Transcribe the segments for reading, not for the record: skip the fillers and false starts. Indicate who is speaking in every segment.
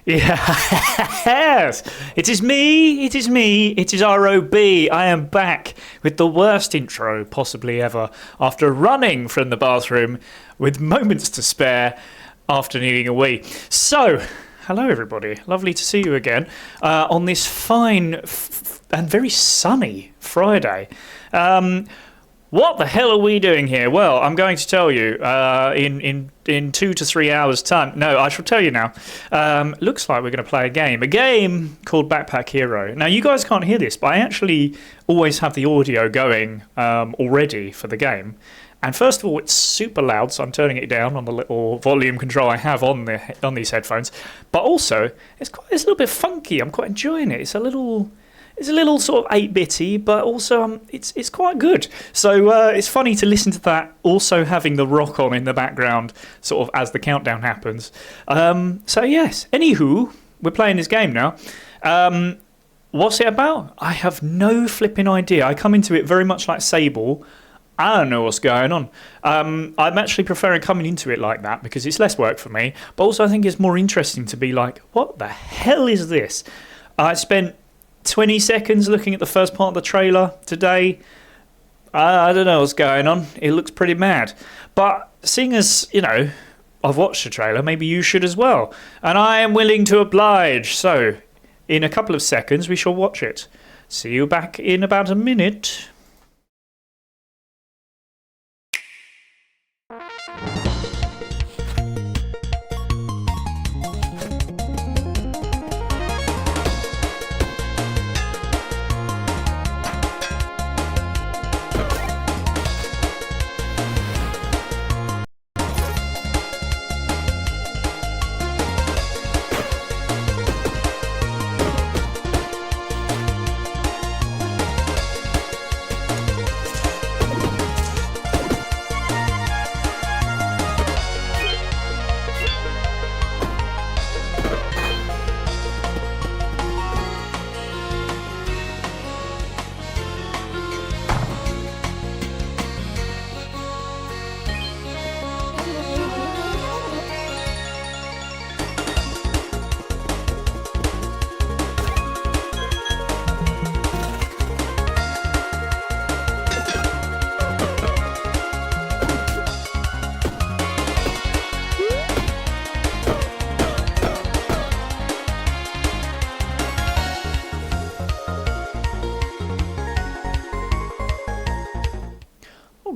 Speaker 1: Yes, it is me, it is me, it is ROB. I am back with the worst intro possibly ever after running from the bathroom with moments to spare after needing a wee. So, hello everybody, lovely to see you again on this fine and very sunny Friday. What the hell are we doing here? Well, I'm going to tell you in 2 to 3 hours' time. No, I shall tell you now. Looks like we're going to play a game called Backpack Hero. Now, you guys can't hear this, but I actually always have the audio going already for the game. And first of all, it's super loud, so I'm turning it down on the little volume control I have on these headphones. But also, it's a little bit funky. I'm quite enjoying it. It's a little sort of 8-bitty, but also it's quite good. So it's funny to listen to that, also having the rock on in the background, sort of as the countdown happens. So yes, anywho, we're playing this game now. What's it about? I have no flipping idea. I come into it very much like Sable. I don't know what's going on. I'm actually preferring coming into it like that because it's less work for me, but also I think it's more interesting to be like, what the hell is this? I spent 20 seconds looking at the first part of the trailer today. I don't know what's going on. It looks pretty mad. But seeing as, you know, I've watched the trailer, maybe you should as well. And I am willing to oblige. So, in a couple of seconds, we shall watch it. See you back in about a minute.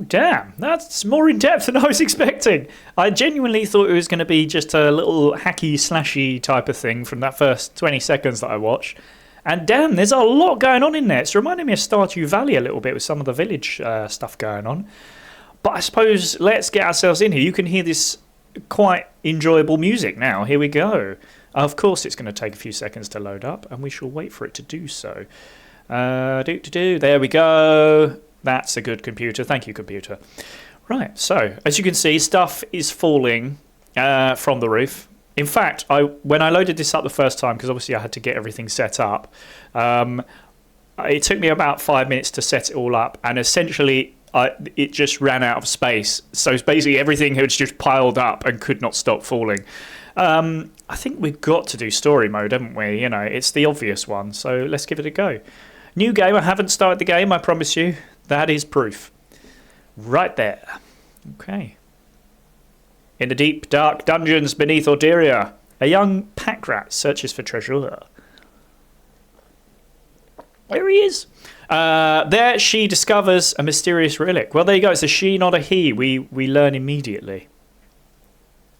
Speaker 1: Damn, that's more in depth than I was expecting. I genuinely thought it was going to be just a little hacky slashy type of thing from that first 20 seconds that I watched. And damn, there's a lot going on in there. It's reminding me of Stardew Valley a little bit with some of the village stuff going on. But I suppose let's get ourselves in here. You can hear this quite enjoyable music now. Here we go. Of course, it's going to take a few seconds to load up, and we shall wait for it to do so. There we go. That's a good computer. Thank you, computer. Right, so as you can see, stuff is falling from the roof. In fact, when I loaded this up the first time, because obviously I had to get everything set up, it took me about 5 minutes to set it all up, and essentially it just ran out of space. So basically everything had just piled up and could not stop falling. I think we've got to do story mode, haven't we? You know, it's the obvious one, so let's give it a go. New game. I haven't started the game, I promise you. That is proof. Right there. Okay. In the deep, dark dungeons beneath Orderia, a young pack rat searches for treasure. There he is. There she discovers a mysterious relic. Well, there you go. It's a she, not a he. We learn immediately.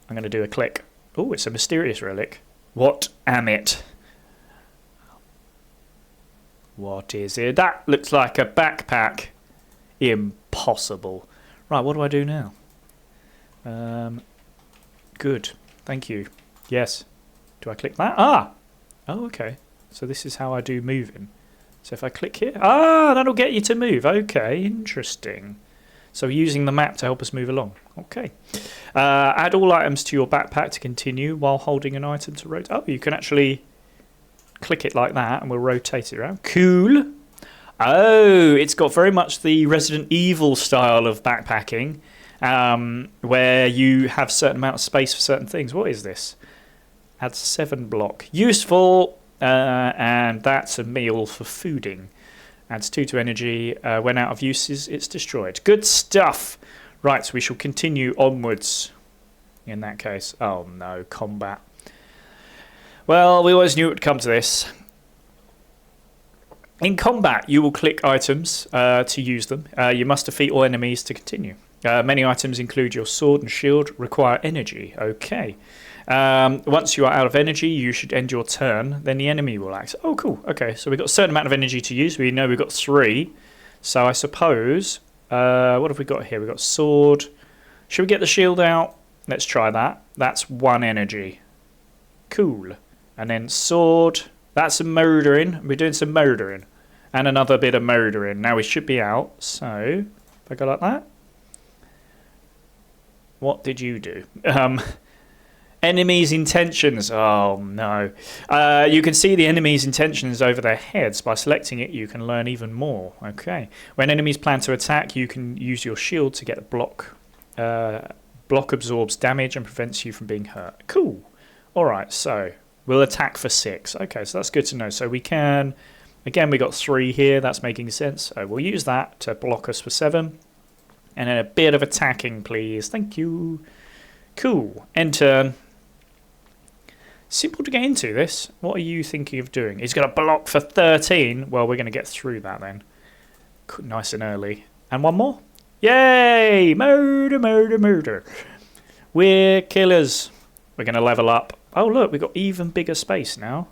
Speaker 1: I'm going to do a click. Oh, it's a mysterious relic. What am it? What is it? That looks like a backpack. Impossible. Right, what do I do now? Good. Thank you. Yes. Do I click that? Ah! Oh, okay. So this is how I do moving. So if I click here... Ah, that'll get you to move. Okay, interesting. So using the map to help us move along. Okay. Add all items to your backpack to continue while holding an item to rotate. Oh, you can actually click it like that and we'll rotate it around. Cool. Oh, it's got very much the Resident Evil style of backpacking, where you have a certain amount of space for certain things. What is this? Adds 7 block. Useful. And that's a meal for fooding. Adds 2 to energy. When out of uses, it's destroyed. Good stuff. Right, we shall continue onwards. In that case. Oh no, combat. Well, we always knew it would come to this. In combat, you will click items to use them. You must defeat all enemies to continue. Many items include your sword and shield, require energy. Okay. Once you are out of energy, you should end your turn. Then the enemy will act. Oh, cool. Okay, so we've got a certain amount of energy to use. We know we've got 3. So I suppose... what have we got here? We've got sword. Should we get the shield out? Let's try that. That's 1 energy. Cool. And then sword. That's some murdering. We're doing some murdering. And another bit of murdering. Now we should be out. So, if I go like that. What did you do? Enemies' intentions. Oh, no. You can see the enemies' intentions over their heads. By selecting it, you can learn even more. Okay. When enemies plan to attack, you can use your shield to get a block. Block absorbs damage and prevents you from being hurt. Cool. All right, so we'll attack for 6. Okay, so that's good to know. So we can... Again, we got 3 here. That's making sense. So we'll use that to block us for 7. And then a bit of attacking, please. Thank you. Cool. End turn. Simple to get into this. What are you thinking of doing? He's going to block for 13. Well, we're going to get through that then. Nice and early. And one more. Yay! Murder, murder, murder. We're killers. We're going to level up. Oh, look, we've got even bigger space now.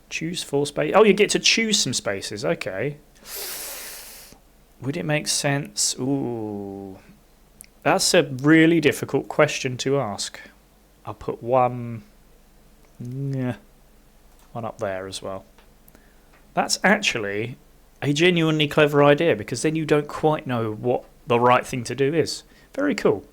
Speaker 1: Choose 4 space. Oh, you get to choose some spaces. Okay. Would it make sense? Ooh. That's a really difficult question to ask. I'll put one... Yeah, one up there as well. That's actually a genuinely clever idea, because then you don't quite know what the right thing to do is. Very cool.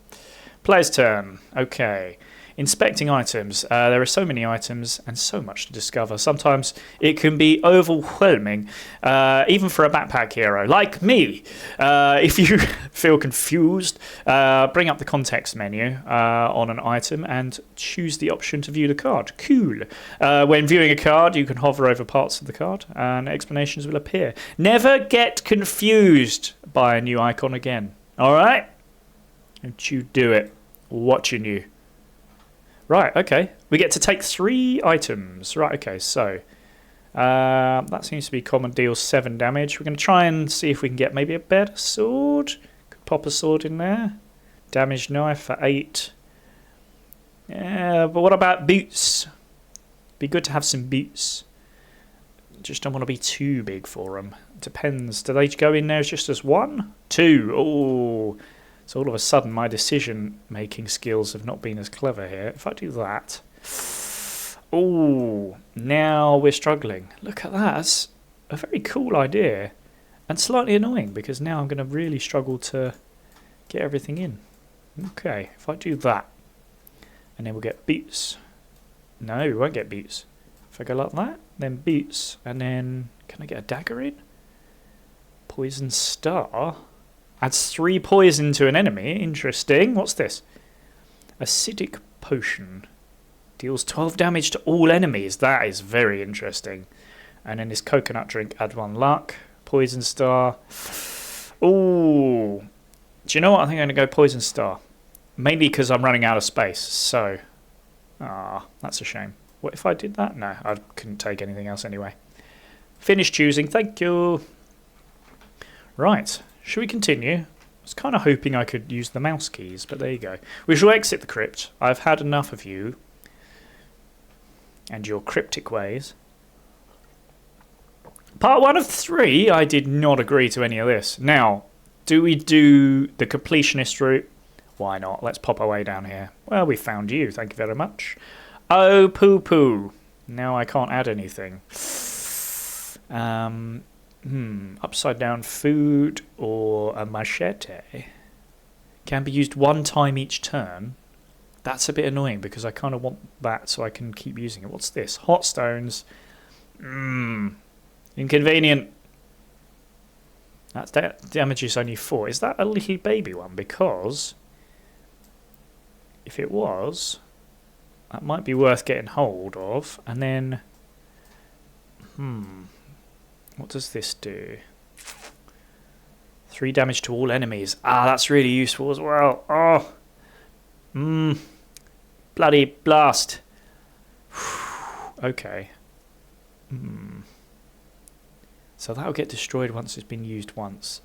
Speaker 1: Player's turn. Okay. Inspecting items. There are so many items and so much to discover. Sometimes it can be overwhelming, even for a backpack hero like me. If you feel confused, bring up the context menu on an item and choose the option to view the card. Cool. When viewing a card, you can hover over parts of the card and explanations will appear. Never get confused by a new icon again. All right? Don't you do it. Watching you. Right, okay. We get to take 3 items. Right, okay, so that seems to be common, deals 7 damage. We're going to try and see if we can get maybe a better sword. Could pop a sword in there. Damaged knife for 8. Yeah, but what about boots? Be good to have some boots. Just don't want to be too big for them. Depends. Do they go in there just as 1? 2. Oh. So all of a sudden my decision-making skills have not been as clever here. If I do that... Oh, now we're struggling. Look at that. That's a very cool idea. And slightly annoying, because now I'm going to really struggle to get everything in. Okay, if I do that. And then we'll get boots. No, we won't get boots. If I go like that, then boots. And then, can I get a dagger in? Poison star... Adds 3 poison to an enemy. Interesting. What's this? Acidic potion. Deals 12 damage to all enemies. That is very interesting. And then this coconut drink, add 1 luck. Poison star. Ooh. Do you know what? I think I'm going to go poison star. Mainly because I'm running out of space. So. That's a shame. What if I did that? No, I couldn't take anything else anyway. Finish choosing. Thank you. Right. Should we continue? I was kind of hoping I could use the mouse keys, but there you go. We shall exit the crypt. I've had enough of you and your cryptic ways. Part 1 of 3, I did not agree to any of this. Now, do we do the completionist route? Why not? Let's pop our way down here. Well, we found you. Thank you very much. Oh, poo-poo. Now I can't add anything. Upside down food or a machete can be used 1 time each turn. That's a bit annoying because I kind of want that so I can keep using it. What's this? Hot stones. Inconvenient. That damage is only 4. Is that a little baby one? Because if it was, That might be worth getting hold of. And then... what does this do? 3 damage to all enemies. Ah, that's really useful as well. Oh. Bloody blast. Okay. So that'll get destroyed once it's been used once.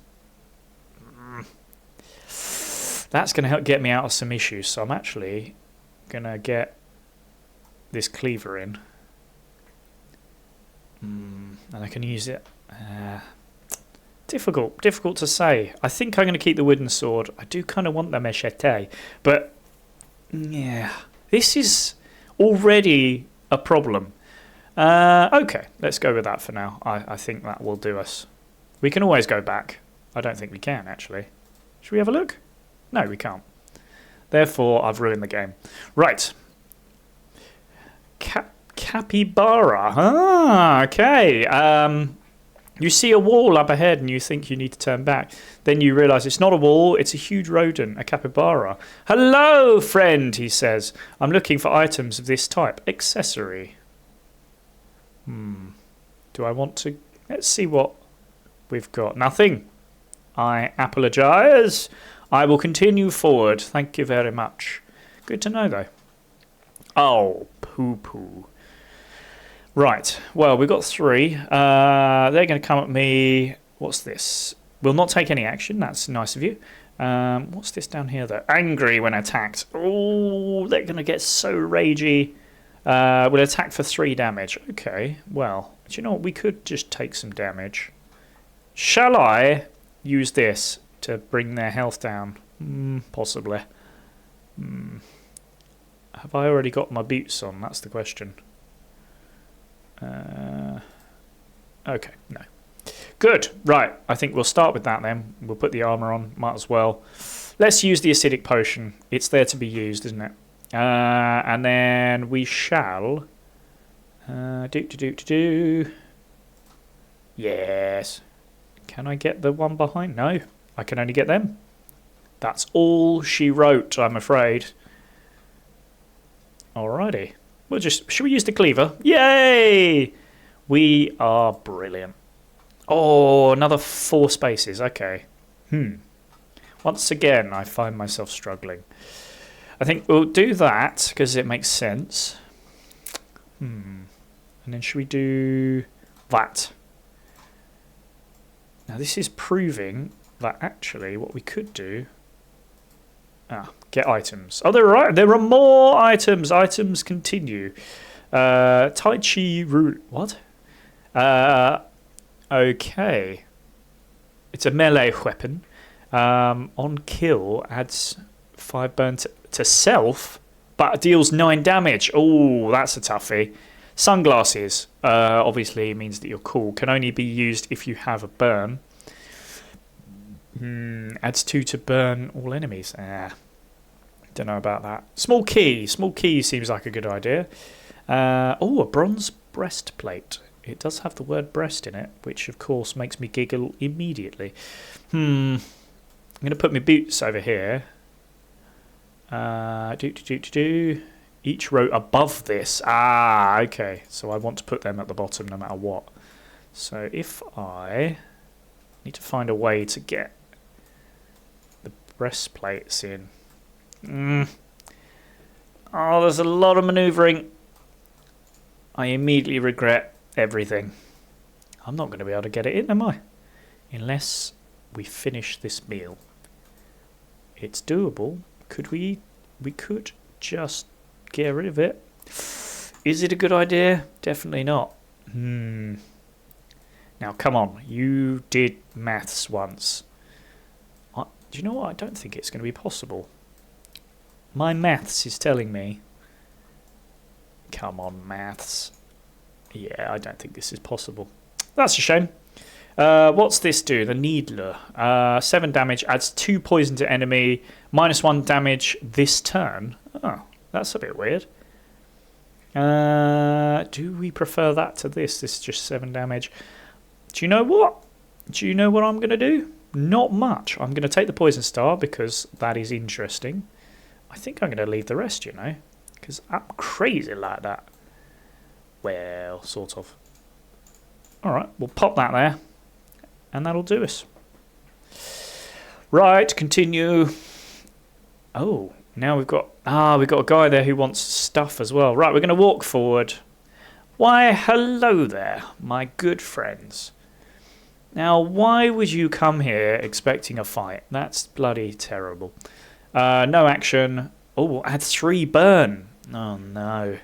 Speaker 1: That's going to help get me out of some issues. So I'm actually going to get this cleaver in. And I can use it. Difficult to say. I think I'm going to keep the wooden sword. I do kind of want the machete. But, yeah. This is already a problem. Okay, let's go with that for now. I think that will do us. We can always go back. I don't think we can, actually. Should we have a look? No, we can't. Therefore, I've ruined the game. Right. Capybara. Ah, okay. You see a wall up ahead and you think you need to turn back. Then you realise it's not a wall, it's a huge rodent, a capybara. Hello, friend, he says. I'm looking for items of this type. Accessory. Do I want to... Let's see what we've got. Nothing. I apologise. I will continue forward. Thank you very much. Good to know, though. Oh, poo-poo. Right. Well, we've got 3. They're going to come at me. What's this? Will not take any action. That's nice of you. What's this down here, though? Angry when attacked. Oh, they're going to get so ragey. Will attack for 3 damage. Okay. Well, do you know what? We could just take some damage. Shall I use this to bring their health down? Possibly. Have I already got my boots on? That's the question. Okay, no. Good. Right, I think we'll start with that then. We'll put the armour on. Might as well. Let's use the acidic potion. It's there to be used, isn't it? And then we shall... Yes. Can I get the one behind? No. I can only get them. That's all she wrote, I'm afraid. Alrighty. Should we use the cleaver? Yay! We are brilliant. Oh, another 4 spaces. Okay. Once again, I find myself struggling. I think we'll do that because it makes sense. And then should we do that? Now this is proving that actually what we could do... get items. Oh, there are more items. Items continue. Tai Chi Rule. What? Okay. It's a melee weapon. On kill adds 5 burn to self, but deals 9 damage. Oh, that's a toughie. Sunglasses obviously means that you're cool. Can only be used if you have a burn. Adds 2 to burn all enemies. Don't know about that. Small key. Small key seems like a good idea. A bronze breastplate. It does have the word breast in it, which of course makes me giggle immediately. I'm going to put my boots over here. Each row above this. Okay. So I want to put them at the bottom no matter what. So if I need to find a way to get the breastplates in. Oh, there's a lot of manoeuvring. I immediately regret everything. I'm not going to be able to get it in, am I? Unless we finish this meal. It's doable. Could we? We could just get rid of it. Is it a good idea? Definitely not. Now, come on. You did maths once. Do you know what? I don't think it's going to be possible. My maths is telling me... Come on, maths. Yeah, I don't think this is possible. That's a shame. What's this do? The Needler. 7 damage, adds 2 poison to enemy, -1 damage this turn. Oh, that's a bit weird. Do we prefer that to this? This is just 7 damage. Do you know what? Do you know what I'm going to do? Not much. I'm going to take the Poison Star because that is interesting. I think I'm going to leave the rest, you know, Because I'm crazy like that. Well, sort of. Alright, we'll pop that there. And that'll do us. Right, continue. Oh, now we've got a guy there who wants stuff as well. Right, we're going to walk forward. Why, hello there, my good friends. Now, why would you come here expecting a fight? That's bloody terrible. No action. Oh, add 3 burn. Oh, no.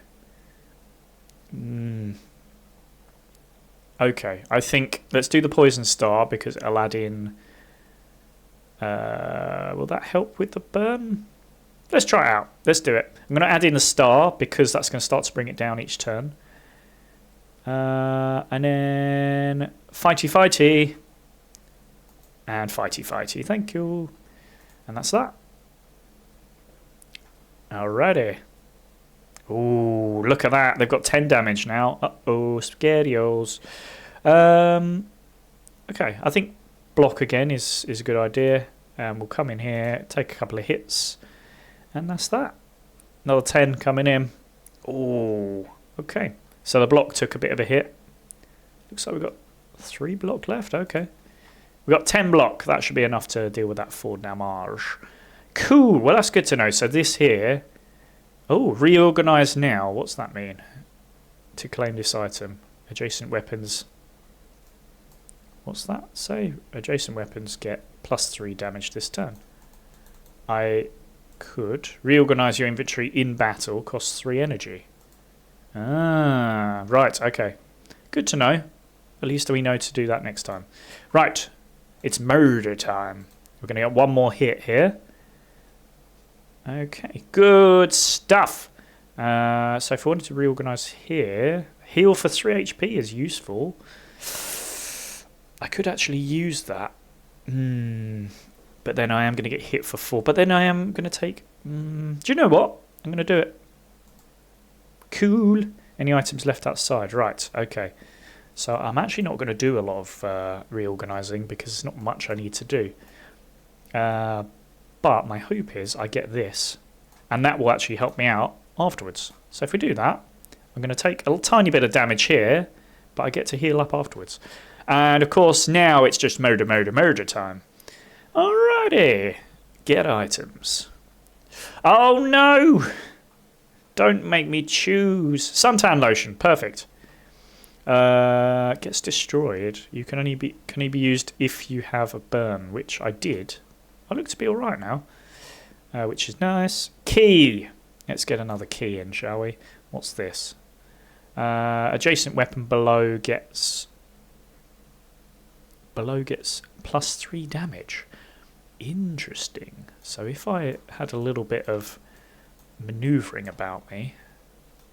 Speaker 1: Okay, I think let's do the poison star because it'll add in... will that help with the burn? Let's try it out. Let's do it. I'm going to add in the star because that's going to start to bring it down each turn. And then fighty fighty. And fighty fighty. Thank you. And that's that. Alrighty. Ooh, look at that. They've got 10 damage now. Uh-oh, spaghettios. Okay, I think block again is a good idea. We'll come in here, take a couple of hits. And that's that. Another 10 coming in. Ooh, okay. So the block took a bit of a hit. Looks like we've got 3 block left. Okay. We've got 10 block. That should be enough to deal with that Ford Damage. Cool. Well, that's good to know. So this here... Oh, reorganize now. What's that mean? To claim this item. Adjacent weapons. What's that say? Adjacent weapons get +3 damage this turn. I could reorganize your inventory in battle. Costs 3 energy. Ah, right. Okay. Good to know. At least we know to do that next time. Right. It's murder time. We're going to get one more hit here. Okay, good stuff. So if I wanted to reorganize here, heal for 3 HP is useful. I could actually use that. But then I am going to get hit for 4. But then I am going to take... do you know what? I'm going to do it. Cool. Any items left outside? Right, okay. So I'm actually not going to do a lot of reorganizing because there's not much I need to do. But my hope is I get this, and that will actually help me out afterwards. So if we do that, I'm going to take a tiny bit of damage here, but I get to heal up afterwards. And of course, now it's just murder time. Alrighty. Get items. Oh no! Don't make me choose. Suntan lotion. Perfect. Gets destroyed. You can only be used if you have a burn, which I did. I look to be alright now, which is nice. Key. Let's get another key in, shall we? What's this? Adjacent weapon below gets +3 damage. Interesting. So if I had a little bit of manoeuvring about me,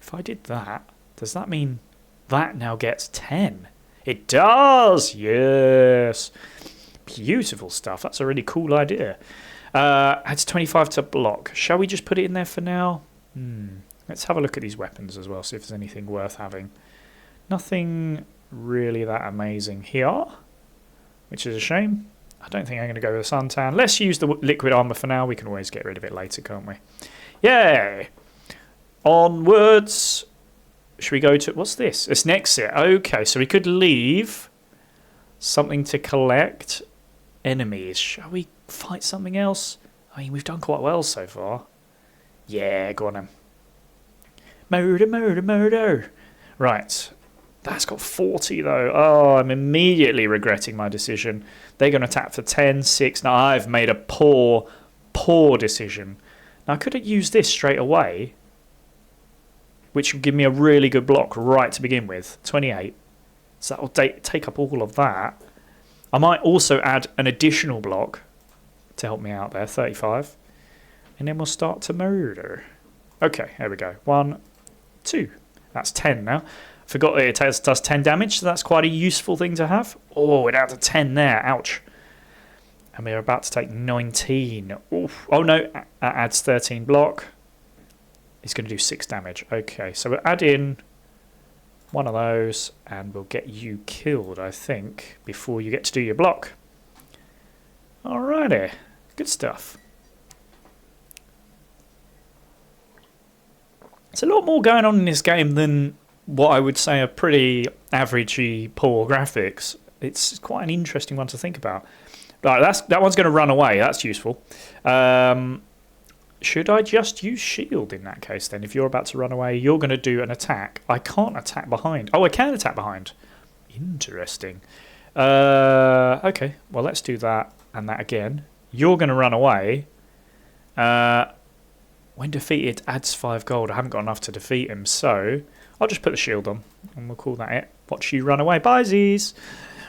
Speaker 1: if I did that, does that mean that now gets 10? It does! Yes! Beautiful stuff. That's a really cool idea. Adds 25 to block. Shall we just put it in there for now? Let's have a look at these weapons as well, see if there's anything worth having. Nothing really that amazing here, which is a shame. I don't think I'm going to go with the suntan. Let's use the liquid armor for now. We can always get rid of it later, can't we? Yay! Onwards. Should we go to... What's this? It's an exit. Okay, so we could leave something to collect. Enemies. Shall we fight something else? I mean, we've done quite well so far. Yeah, go on then. Murder. Right. That's got 40 though. Oh, I'm immediately regretting my decision. They're going to tap for 10, 6. Now, I've made a poor decision. Now, I could have used this straight away, which would give me a really good block right to begin with. 28. So that will take up all of that. I might also add an additional block to help me out there. 35. And then we'll start to murder. Okay, here we go. 1, 2. That's 10 now. Forgot that it does 10 damage, so that's quite a useful thing to have. Oh, it adds a 10 there. Ouch. And we're about to take 19. Oof. Oh, no. That adds 13 block. It's going to do 6 damage. Okay, so we'll add in one of those, and we'll get you killed, I think, before you get to do your block. Alrighty. Good stuff. There's a lot more going on in this game than what I would say are pretty averagey poor graphics. It's quite an interesting one to think about. Right, that one's going to run away. That's useful. Should I just use shield in that case then? If you're about to run away, you're going to do an attack. I can't attack behind. Oh, I can attack behind. Interesting. Okay, well, let's do that and that again. You're going to run away. When defeated, adds 5 gold. I haven't got enough to defeat him, so I'll just put the shield on and we'll call that it. Watch you run away. Bye, Z's.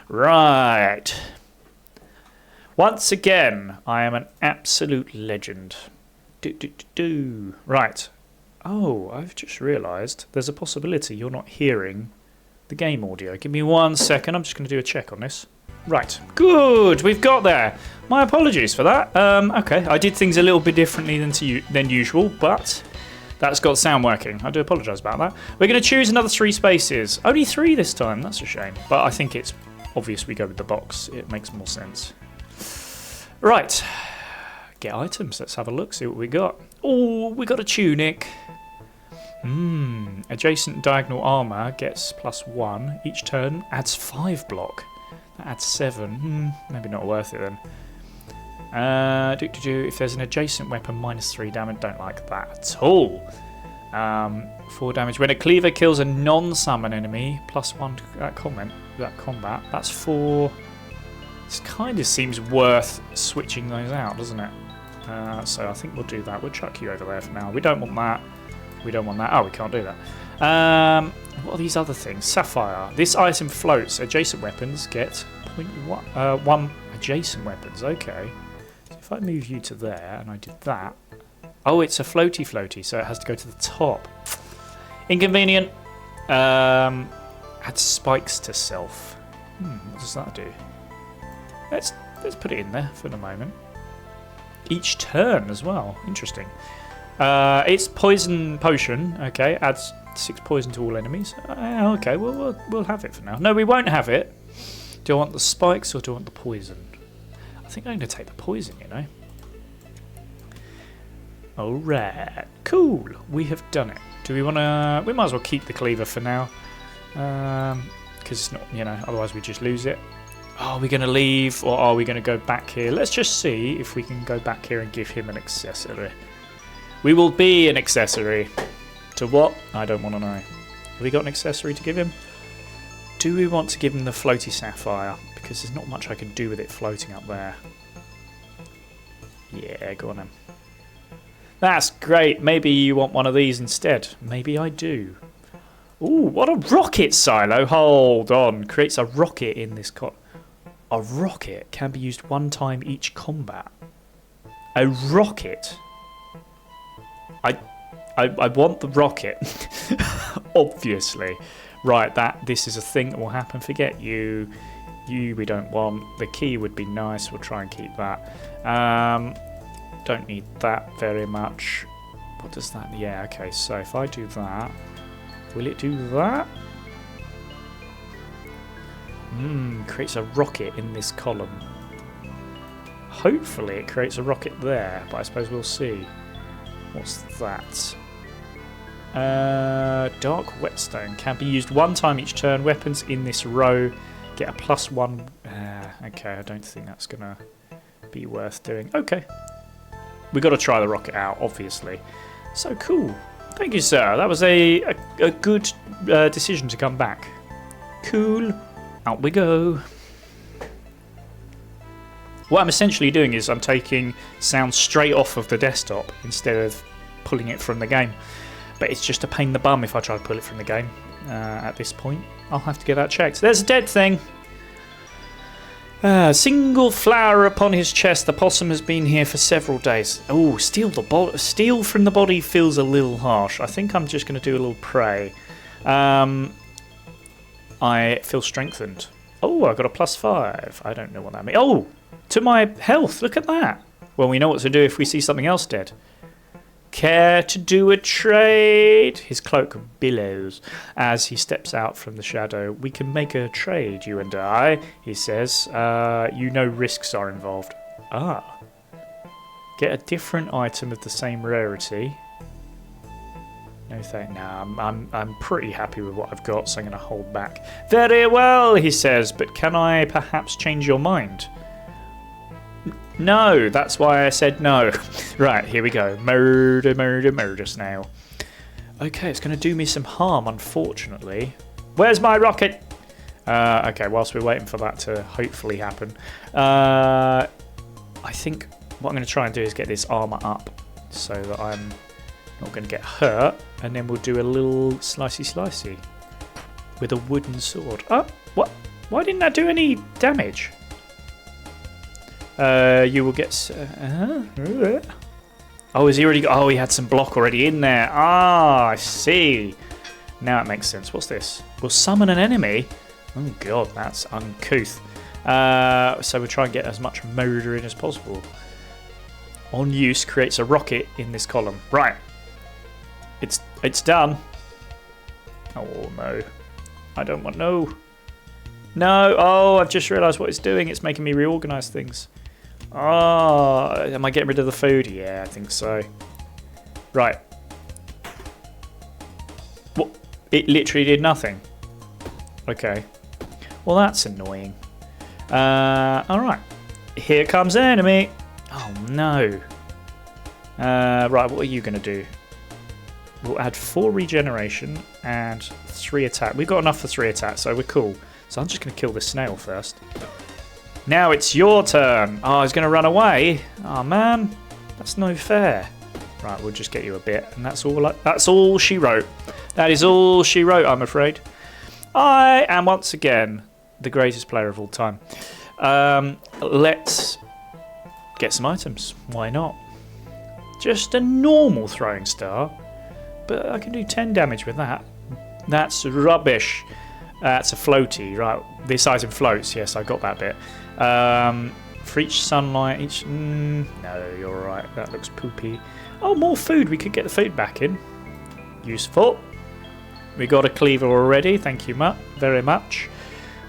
Speaker 1: Right. Once again, I am an absolute legend. Right. Oh, I've just realised there's a possibility you're not hearing the game audio. Give me 1 second. I'm just going to do a check on this. Right. Good. We've got there. My apologies for that. Okay. I did things a little bit differently than usual, but that's got sound working. I do apologise about that. We're going to choose another 3 spaces. Only 3 this time. That's a shame. But I think it's obvious we go with the box. It makes more sense. Right. Get items. Let's have a look. See what we got. Oh, we got a tunic. Adjacent diagonal armour gets +1 each turn. Adds 5 block. That adds 7. Maybe not worth it then. If there's an adjacent weapon, -3 damage. Don't like that at all. 4 damage. When a cleaver kills a non-summon enemy, +1 to that combat. That's 4. This kind of seems worth switching those out, doesn't it? So I think we'll do that. We'll chuck you over there for now. We don't want that. We don't want that. Oh, we can't do that. What are these other things? Sapphire. This item floats. Adjacent weapons get 1 adjacent weapons. Okay. So if I move you to there and I did that. Oh, it's a floaty, so it has to go to the top. Inconvenient. Add spikes to self. What does that do? Let's put it in there for the moment. Each turn as well. Interesting. It's poison potion. Okay, adds 6 poison to all enemies. Okay, we'll have it for now. No, we won't have it. Do I want the spikes or do I want the poison? I think I'm going to take the poison, you know. Alright, cool. We have done it. Do we want to... We might as well keep the cleaver for now. Because it's not, you know, otherwise we just lose it. Are we going to leave or are we going to go back here? Let's just see if we can go back here and give him an accessory. We will be an accessory. To what? I don't want to know. Have we got an accessory to give him? Do we want to give him the floaty sapphire? Because there's not much I can do with it floating up there. Yeah, go on then. That's great. Maybe you want one of these instead. Maybe I do. Ooh, what a rocket silo. Hold on. Creates a rocket in this A rocket can be used 1 time each combat. A rocket? I want the rocket. Obviously. Right, this is a thing that will happen. Forget you. You we don't want. The key would be nice. We'll try and keep that. Don't need that very much. What does that... Yeah, okay. So if I do that... Will it do that? Creates a rocket in this column. Hopefully it creates a rocket there, but I suppose we'll see. What's that? Dark whetstone can be used 1 time each turn. Weapons in this row get a +1. Okay, I don't think that's gonna be worth doing. Okay, we got to try the rocket out, obviously. So cool. Thank you, sir. That was a good decision to come back. Cool. Out we go. What I'm essentially doing is I'm taking sound straight off of the desktop instead of pulling it from the game. But it's just a pain in the bum if I try to pull it from the game at this point. I'll have to get that checked. There's a dead thing. Single flower upon his chest. The possum has been here for several days. Oh, steal from the body feels a little harsh. I think I'm just going to do a little pray. I feel strengthened. Oh, I got a +5. I don't know what that means. Oh, to my health. Look at that. Well, we know what to do if we see something else dead. Care to do a trade? His cloak billows as he steps out from the shadow. We can make a trade, you and I, he says. You know risks are involved. Ah. Get a different item of the same rarity. No thank. No, I'm pretty happy with what I've got, so I'm going to hold back. Very well, he says, but can I perhaps change your mind? No, that's why I said no. Right, here we go. Murder, murder, murder snail. Okay, it's going to do me some harm, unfortunately. Where's my rocket? Okay, whilst we're waiting for that to hopefully happen, I think what I'm going to try and do is get this armour up so that I'm not going to get hurt, and then we'll do a little slicey with a wooden sword. Oh, what? Why didn't that do any damage? You will get... Oh, is he already... Oh, he had some block already in there. Ah, I see. Now it makes sense. What's this? We'll summon an enemy. Oh, God, that's uncouth. So we'll try and get as much murder in as possible. On use creates a rocket in this column. Right. It's done. Oh, no. I don't want... No. No. Oh, I've just realised what it's doing. It's making me reorganise things. Oh, am I getting rid of the food? Yeah, I think so. Right. What? It literally did nothing. Okay. Well, that's annoying. Alright. Here comes an enemy. Oh, no. Right, what are you going to do? We'll add 4 regeneration and 3 attack. We've got enough for 3 attacks, so we're cool. So I'm just going to kill this snail first. Now it's your turn. Oh, he's going to run away. Oh, man. That's no fair. Right, we'll just get you a bit. And that's all she wrote. That is all she wrote, I'm afraid. I am once again the greatest player of all time. Let's get some items. Why not? Just a normal throwing star. But I can do 10 damage with that. That's rubbish. That's a floaty. Right, this item floats. Yes, I got that bit. For each sunlight, each... no, you're right. That looks poopy. Oh, more food. We could get the food back in. Useful. We got a cleaver already. Thank you very much.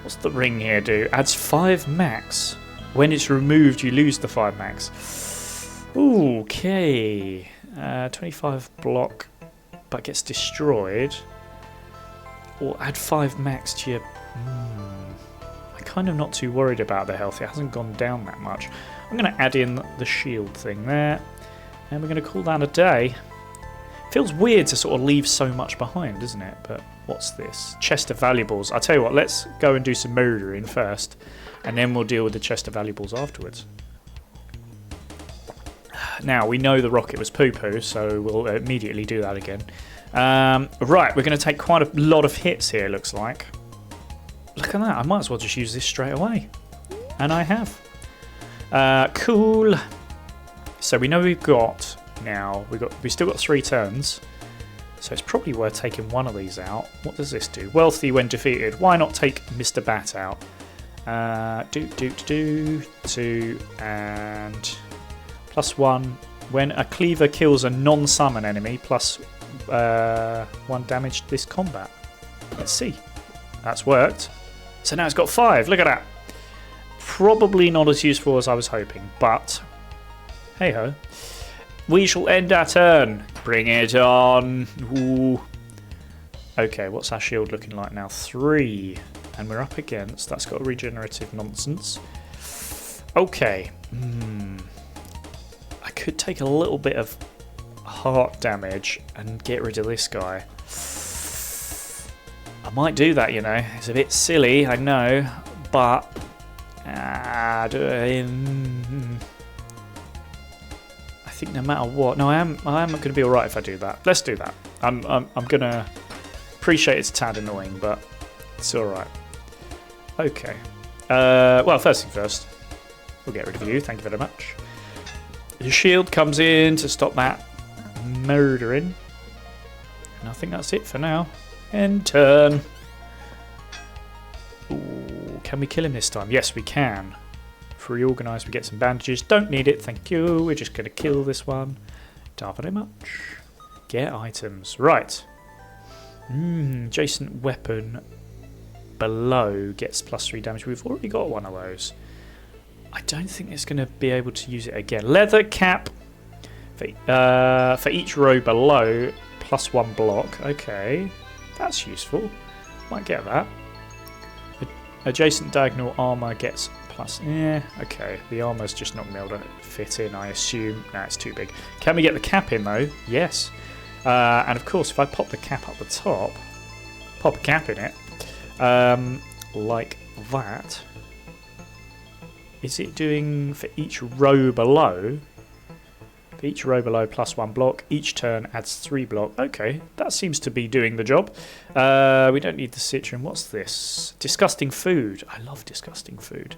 Speaker 1: What's the ring here do? Adds 5 max. When it's removed, you lose the 5 max. Ooh, okay. 25 block, but gets destroyed. Or add 5 max to your... I'm kind of not too worried about the health. It hasn't gone down that much. I'm going to add in the shield thing there. And we're going to call that a day. Feels weird to sort of leave so much behind, doesn't it? But what's this? Chest of valuables. I'll tell you what, let's go and do some murdering first. And then we'll deal with the chest of valuables afterwards. Now, we know the rocket was poo-poo, so we'll immediately do that again. Right, we're going to take quite a lot of hits here, looks like. Look at that. I might as well just use this straight away. And I have. Cool. So we know we've got now. We've still got 3 turns. So it's probably worth taking one of these out. What does this do? Wealthy when defeated. Why not take Mr. Bat out? 2 and +1. When a cleaver kills a non-summon enemy, plus 1 damage this combat. Let's see. That's worked. So now it's got 5. Look at that. Probably not as useful as I was hoping, but hey ho. We shall end our turn. Bring it on. Ooh. Okay, what's our shield looking like now? 3. And we're up against... That's got regenerative nonsense. Okay. I could take a little bit of heart damage and get rid of this guy. I might do that, you know. It's a bit silly, I know. But... I think no matter what... No, I am going to be alright if I do that. Let's do that. I'm going to appreciate it's a tad annoying, but it's alright. Okay. Well, first thing first. We'll get rid of you. Thank you very much. The shield comes in to stop that murdering. And I think that's it for now. End turn. Ooh, can we kill him this time? Yes, we can. For reorganise, we get some bandages. Don't need it, thank you. We're just going to kill this one. Don't very much. Get items. Right. Adjacent weapon below gets +3 damage. We've already got one of those. I don't think it's going to be able to use it again. Leather cap. For each row below, +1 block. Okay, that's useful. Might get that. Adjacent diagonal armor gets plus. Yeah, okay. The armor's just not going to be able to fit in, I assume. Nah, it's too big. Can we get the cap in, though? Yes. And of course, if I pop the cap up the top, pop a cap in it, like that. Is it doing for each row below? For each row below +1 block. Each turn adds 3 block. Okay, that seems to be doing the job. We don't need the citron. What's this? Disgusting food. I love disgusting food.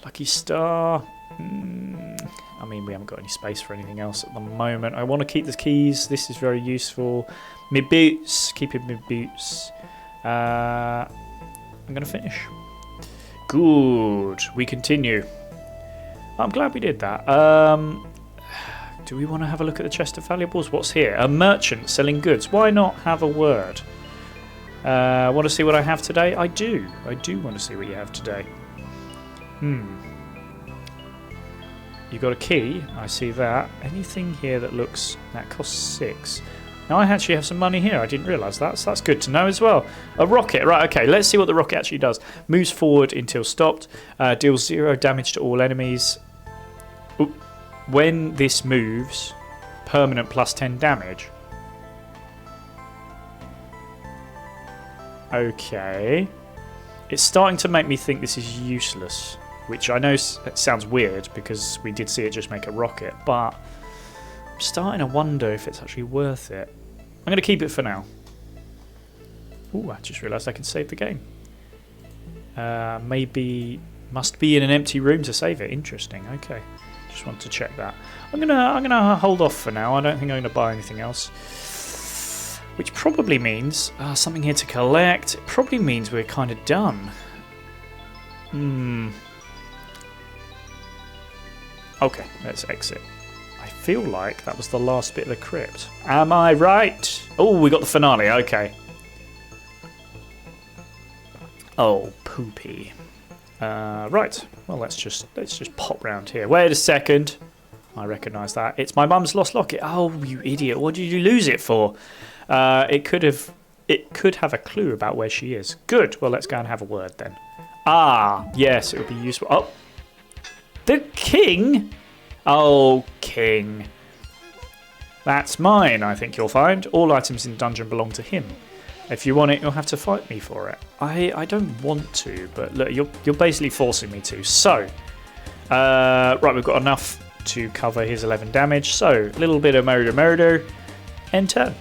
Speaker 1: Lucky star. I mean, we haven't got any space for anything else at the moment. I want to keep the keys. This is very useful. Mid boots. Keeping mid boots. I'm going to finish. Good. We continue. I'm glad we did that. Do we want to have a look at the chest of valuables? What's here? A merchant selling goods. Why not have a word? Want to see what I have today? I do. I do want to see what you have today. You got a key. I see that. Anything here that looks... That costs 6. Now I actually have some money here. I didn't realise that. So that's good to know as well. A rocket. Right, okay. Let's see what the rocket actually does. Moves forward until stopped. Deals 0 damage to all enemies. Ooh. When this moves, permanent +10 damage. Okay. It's starting to make me think this is useless, which I know sounds weird because we did see it just make a rocket, but I'm starting to wonder if it's actually worth it. I'm going to keep it for now. Ooh, I just realised I can save the game. Maybe must be in an empty room to save it. Interesting. Okay. Just want to check that. I'm gonna hold off for now. I don't think I'm gonna buy anything else. Which probably means something here to collect. It probably means we're kind of done. Okay, let's exit. I feel like that was the last bit of the crypt. Am I right? Oh, we got the finale. Okay. Oh, poopy. Right. Well, let's just pop round here. Wait a second. I recognise that. It's my mum's lost locket. Oh, you idiot! What did you lose it for? It could have a clue about where she is. Good. Well, let's go and have a word then. Ah, yes, it would be useful. Oh, the king. Oh, king. That's mine. I think you'll find all items in the dungeon belong to him. If you want it, you'll have to fight me for it. I don't want to, but look, you're basically forcing me to. So, right, we've got enough to cover his 11 damage. So, a little bit of murder, end turn.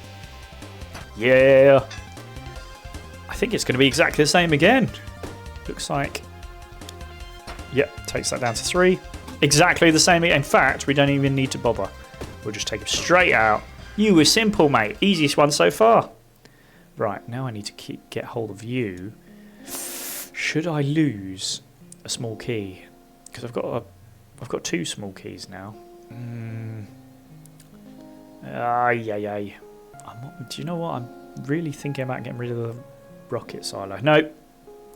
Speaker 1: Yeah. I think it's going to be exactly the same again. Looks like. Yep, takes that down to 3. Exactly the same. In fact, we don't even need to bother. We'll just take him straight out. You were simple, mate. Easiest one so far. Right, now I need to get hold of you. Should I lose a small key? Because I've got 2 small keys now. Ay. Do you know what? I'm really thinking about getting rid of the rocket silo. No,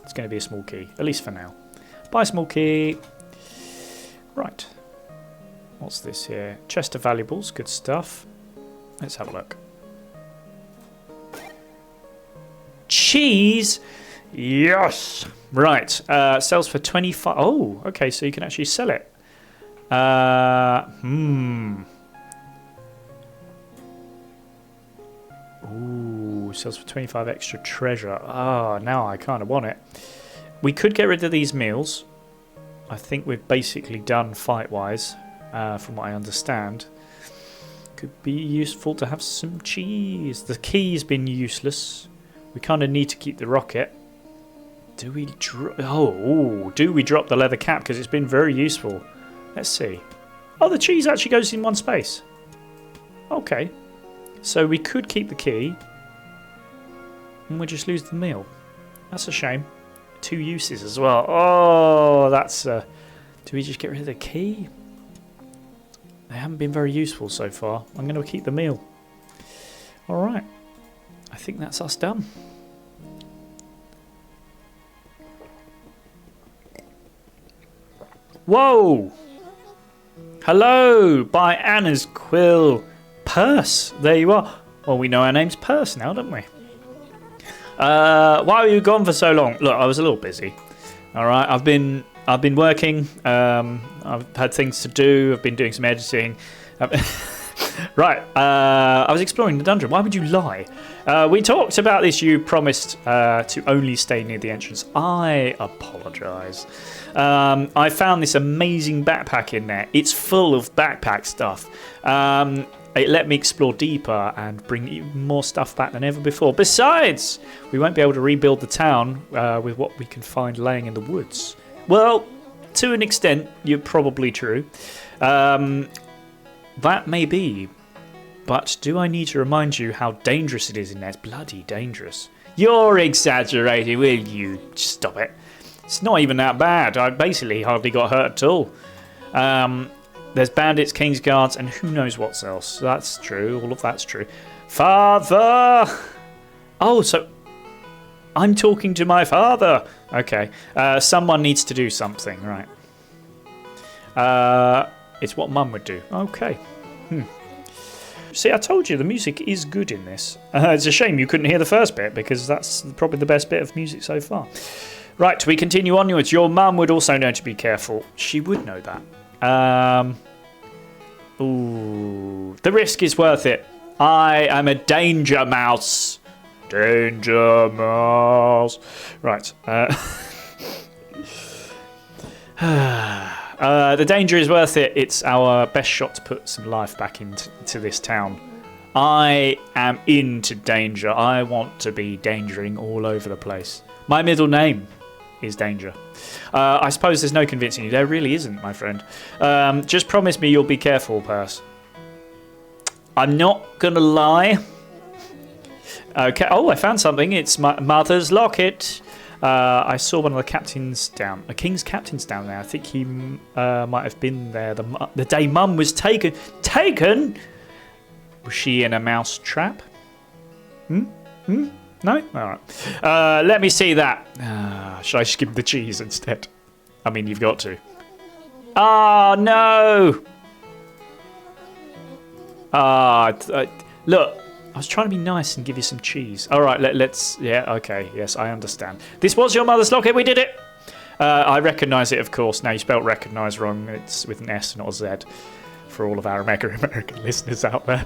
Speaker 1: it's going to be a small key, at least for now. Buy a small key. Right. What's this here? Chest of valuables, good stuff. Let's have a look. Cheese! Yes! Right, sells for 25... Oh, okay, so you can actually sell it. Ooh, sells for 25 extra treasure. Ah, now I kind of want it. We could get rid of these meals. I think we're basically done fight-wise, from what I understand. Could be useful to have some cheese. The key's been useless. We kind of need to keep the rocket. Do we drop... Oh, do we drop the leather cap? Because it's been very useful. Let's see. Oh, the cheese actually goes in one space. Okay. So we could keep the key. And we'll just lose the meal. That's a shame. 2 uses as well. Oh, that's... Do we just get rid of the key? They haven't been very useful so far. I'm going to keep the meal. Alright. I think that's us done. Whoa! Hello! By Anna's Quill. Purse. There you are. Well, we know our name's Perse now, don't we? Why were you gone for so long? Look, I was a little busy. All right, I've been working. I've had things to do. I've been doing some editing. Right, I was exploring the dungeon. Why would you lie? We talked about this. You promised to only stay near the entrance. I apologise. I found this amazing backpack in there. It's full of backpack stuff. It let me explore deeper and bring even more stuff back than ever before. Besides, we won't be able to rebuild the town with what we can find laying in the woods. Well, to an extent, you're probably true. That may be, but do I need to remind you how dangerous it is in there? It's bloody dangerous. You're exaggerating, will you? Stop it. It's not even that bad. I basically hardly got hurt at all. There's bandits, king's guards, and who knows what else. That's true. All of that's true. Father! Oh, so I'm talking to my father. Okay. Someone needs to do something, right? It's what Mum would do. Okay. See, I told you the music is good in this. It's a shame you couldn't hear the first bit because that's probably the best bit of music so far. Right, we continue onwards. Your mum would also know to be careful. She would know that. Ooh, the risk is worth it. I am a danger mouse. Danger mouse. Right. The danger is worth it. It's our best shot to put some life back into this town. I am into danger. I want to be dangering all over the place. My middle name is Danger. I suppose there's no convincing you. There really isn't, my friend. Just promise me you'll be careful, Perse. I'm not going to lie. Okay. Oh, I found something. It's my mother's locket. I saw one of the captains down, a king's captains down there. I think he might have been there the day Mum was taken. Taken? Was she in a mouse trap? No? All right. Let me see that. Should I skim the cheese instead? I mean, you've got to. Oh, no. Look. I was trying to be nice and give you some cheese. All right, let's... Yeah, okay. Yes, I understand. This was your mother's locket. We did it. I recognise it, of course. Now, you spelled recognise wrong. It's with an S, not a Z, for all of our American listeners out there.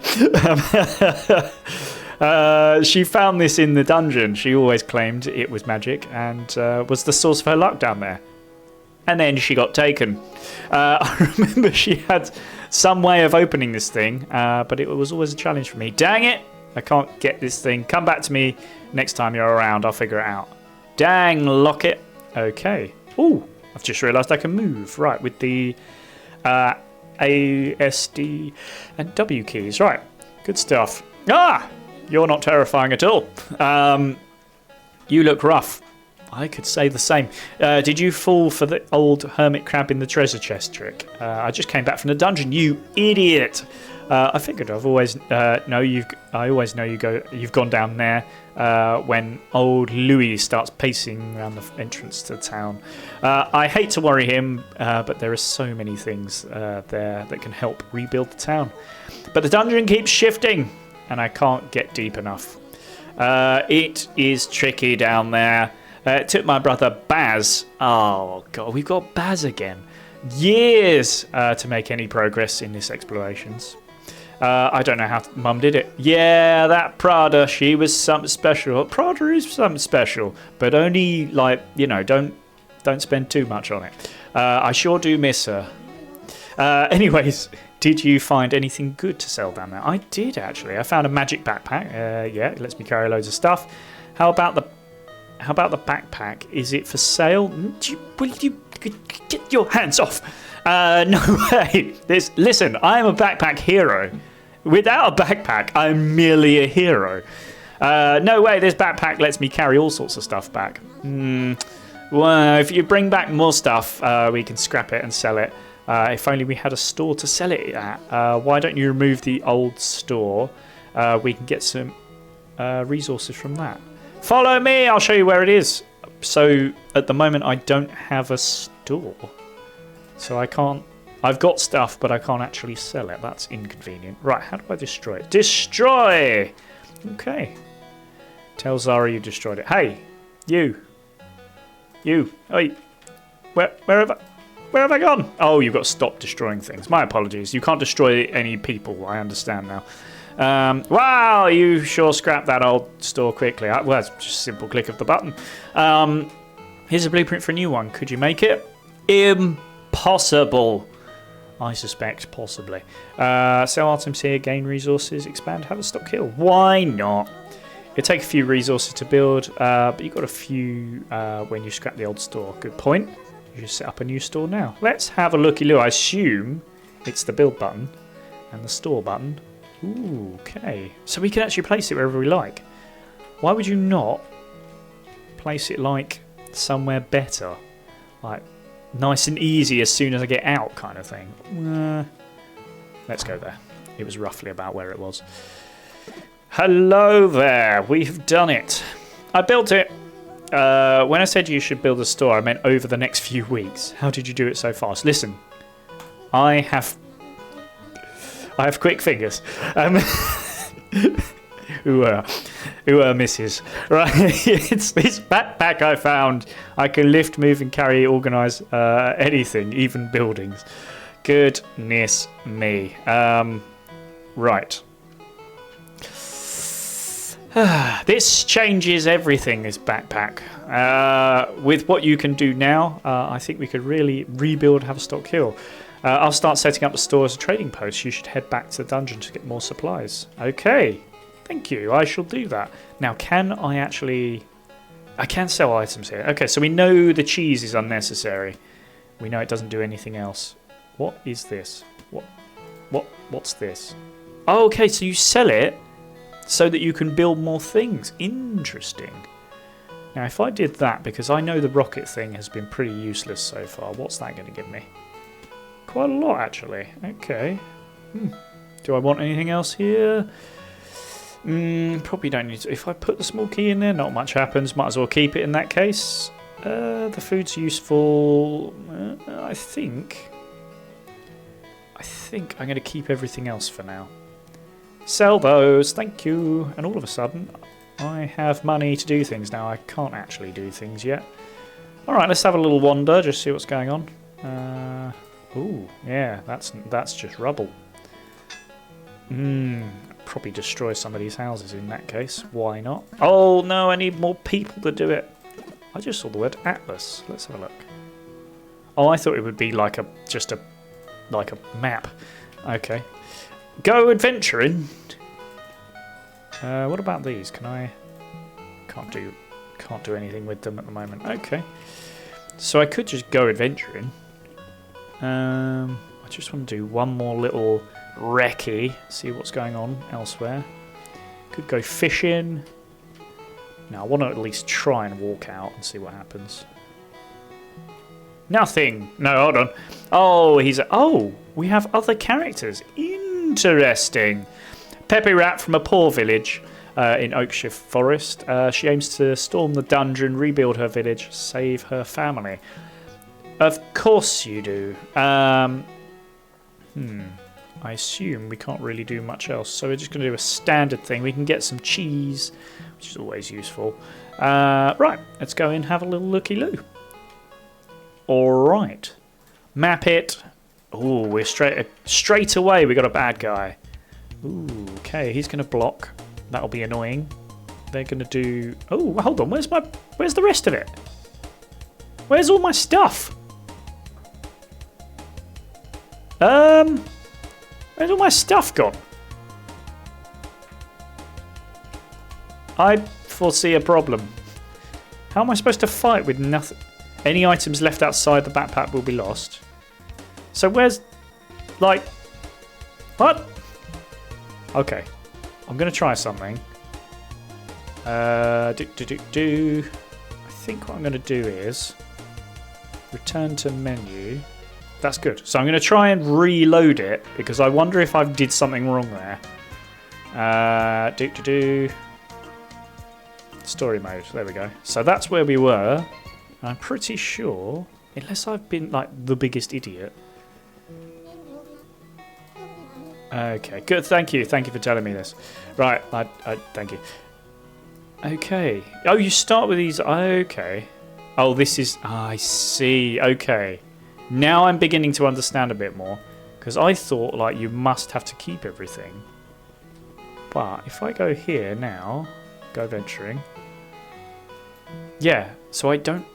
Speaker 1: She found this in the dungeon. She always claimed it was magic and was the source of her luck down there. And then she got taken. I remember she had some way of opening this thing, but it was always a challenge for me. Dang it! I can't get this thing. Come back to me next time you're around. I'll figure it out. Dang, locket. Okay. Ooh, I've just realised I can move. Right, with the A, S, D, and W keys. Right, good stuff. Ah! You're not terrifying at all. You look rough. I could say the same. Did you fall for the old hermit crab in the treasure chest trick? I just came back from the dungeon. You idiot! I figured. I always know you've gone down there when old Louis starts pacing around the entrance to the town. I hate to worry him, but there are so many things there that can help rebuild the town. But the dungeon keeps shifting, and I can't get deep enough. It is tricky down there. It took my brother Baz, oh god, we've got Baz again, years to make any progress in this explorations. I don't know how Mum did it. Yeah, that Prada, she was something special. Prada is something special, but only, like, you know, don't spend too much on it. I sure do miss her. Anyways, did you find anything good to sell down there? I did, actually. I found a magic backpack. Yeah, it lets me carry loads of stuff. How about the backpack? Is it for sale? Will you get your hands off? No way. Listen, I am a backpack hero. Without a backpack, I'm merely a hero. No way, this backpack lets me carry all sorts of stuff back. Well, if you bring back more stuff, we can scrap it and sell it. If only we had a store to sell it at. Why don't you remove the old store? We can get some resources from that. Follow me, I'll show you where it is. So, at the moment, I don't have a store. So I can't... I've got stuff, but I can't actually sell it. That's inconvenient. Right, how do I destroy it? Destroy! Okay. Tell Zara you destroyed it. Hey, you. Hey, where have I gone? Oh, you've got to stop destroying things. My apologies. You can't destroy any people. I understand now. Wow, you sure scrapped that old store quickly. Well, that's just a simple click of the button. Here's a blueprint for a new one. Could you make it? Impossible. I suspect, possibly. Sell items here, gain resources, expand, have a stock kill. Why not? It'll take a few resources to build, but you've got a few when you scrap the old store. Good point. You just set up a new store now. Let's have a looky-loo. I assume it's the build button and the store button. Ooh, okay. So we can actually place it wherever we like. Why would you not place it like somewhere better? Like nice and easy as soon as I get out kind of thing. Let's go there. It was roughly about where it was. Hello there. We've done it. I built it. When I said you should build a store, I meant over the next few weeks. How did you do it so fast? Listen, I have quick fingers. Misses. Right, it's this backpack I found. I can lift, move, and carry, organise anything, even buildings. Goodness me. Right. This changes everything, this backpack. With what you can do now, I think we could really rebuild Haverstock Hill. I'll start setting up the store as a trading post. You should head back to the dungeon to get more supplies. Okay, thank you. I shall do that. Now, can I actually... I can sell items here. Okay, so we know the cheese is unnecessary. We know it doesn't do anything else. What is this? What's this? Oh, okay, so you sell it so that you can build more things. Interesting. Now, if I did that, because I know the rocket thing has been pretty useless so far, what's that going to give me? Quite a lot, actually. Okay. Do I want anything else here? Probably don't need to. If I put the small key in there, not much happens. Might as well keep it in that case. The food's useful. I think I'm going to keep everything else for now. Sell those, thank you. And all of a sudden, I have money to do things now. I can't actually do things yet. Alright, let's have a little wander, just see what's going on. Ooh, yeah, that's just rubble. Probably destroy some of these houses in that case. Why not? Oh, no, I need more people to do it. I just saw the word Atlas. Let's have a look. Oh, I thought it would be like a map. Okay. Go adventuring. What about these? Can I? Can't do anything with them at the moment. Okay. So I could just go adventuring. I just want to do one more little recce. See what's going on elsewhere. Could go fishing. Now I want to at least try and walk out and see what happens. Nothing. No, hold on. Oh, we have other characters. Interesting. Peppy Rat from a poor village in Oakshire Forest. She aims to storm the dungeon, rebuild her village, save her family. Of course you do. I assume we can't really do much else, so we're just going to do a standard thing. We can get some cheese, which is always useful. Right, let's go in and have a little looky-loo. Alright. Map it. Ooh, we're straight away we got a bad guy. Ooh, okay, he's gonna block. That'll be annoying. They're gonna do... Oh, hold on, where's the rest of it? Where's all my stuff? Where's all my stuff gone? I foresee a problem. How am I supposed to fight with nothing? Any items left outside the backpack will be lost. So where's... Like... What? Okay. I'm going to try something. I think what I'm going to do is... Return to menu. That's good. So I'm going to try and reload it, because I wonder if I did something wrong there. Story mode. There we go. So that's where we were. I'm pretty sure, unless I've been like the biggest idiot, Okay, good. Thank you. Thank you for telling me this. Right, I thank you. Okay. Oh, you start with these. Okay. Oh, this is... I see. Okay. Now I'm beginning to understand a bit more. Because I thought, like, you must have to keep everything. But if I go here now, go venturing. Yeah, so I don't...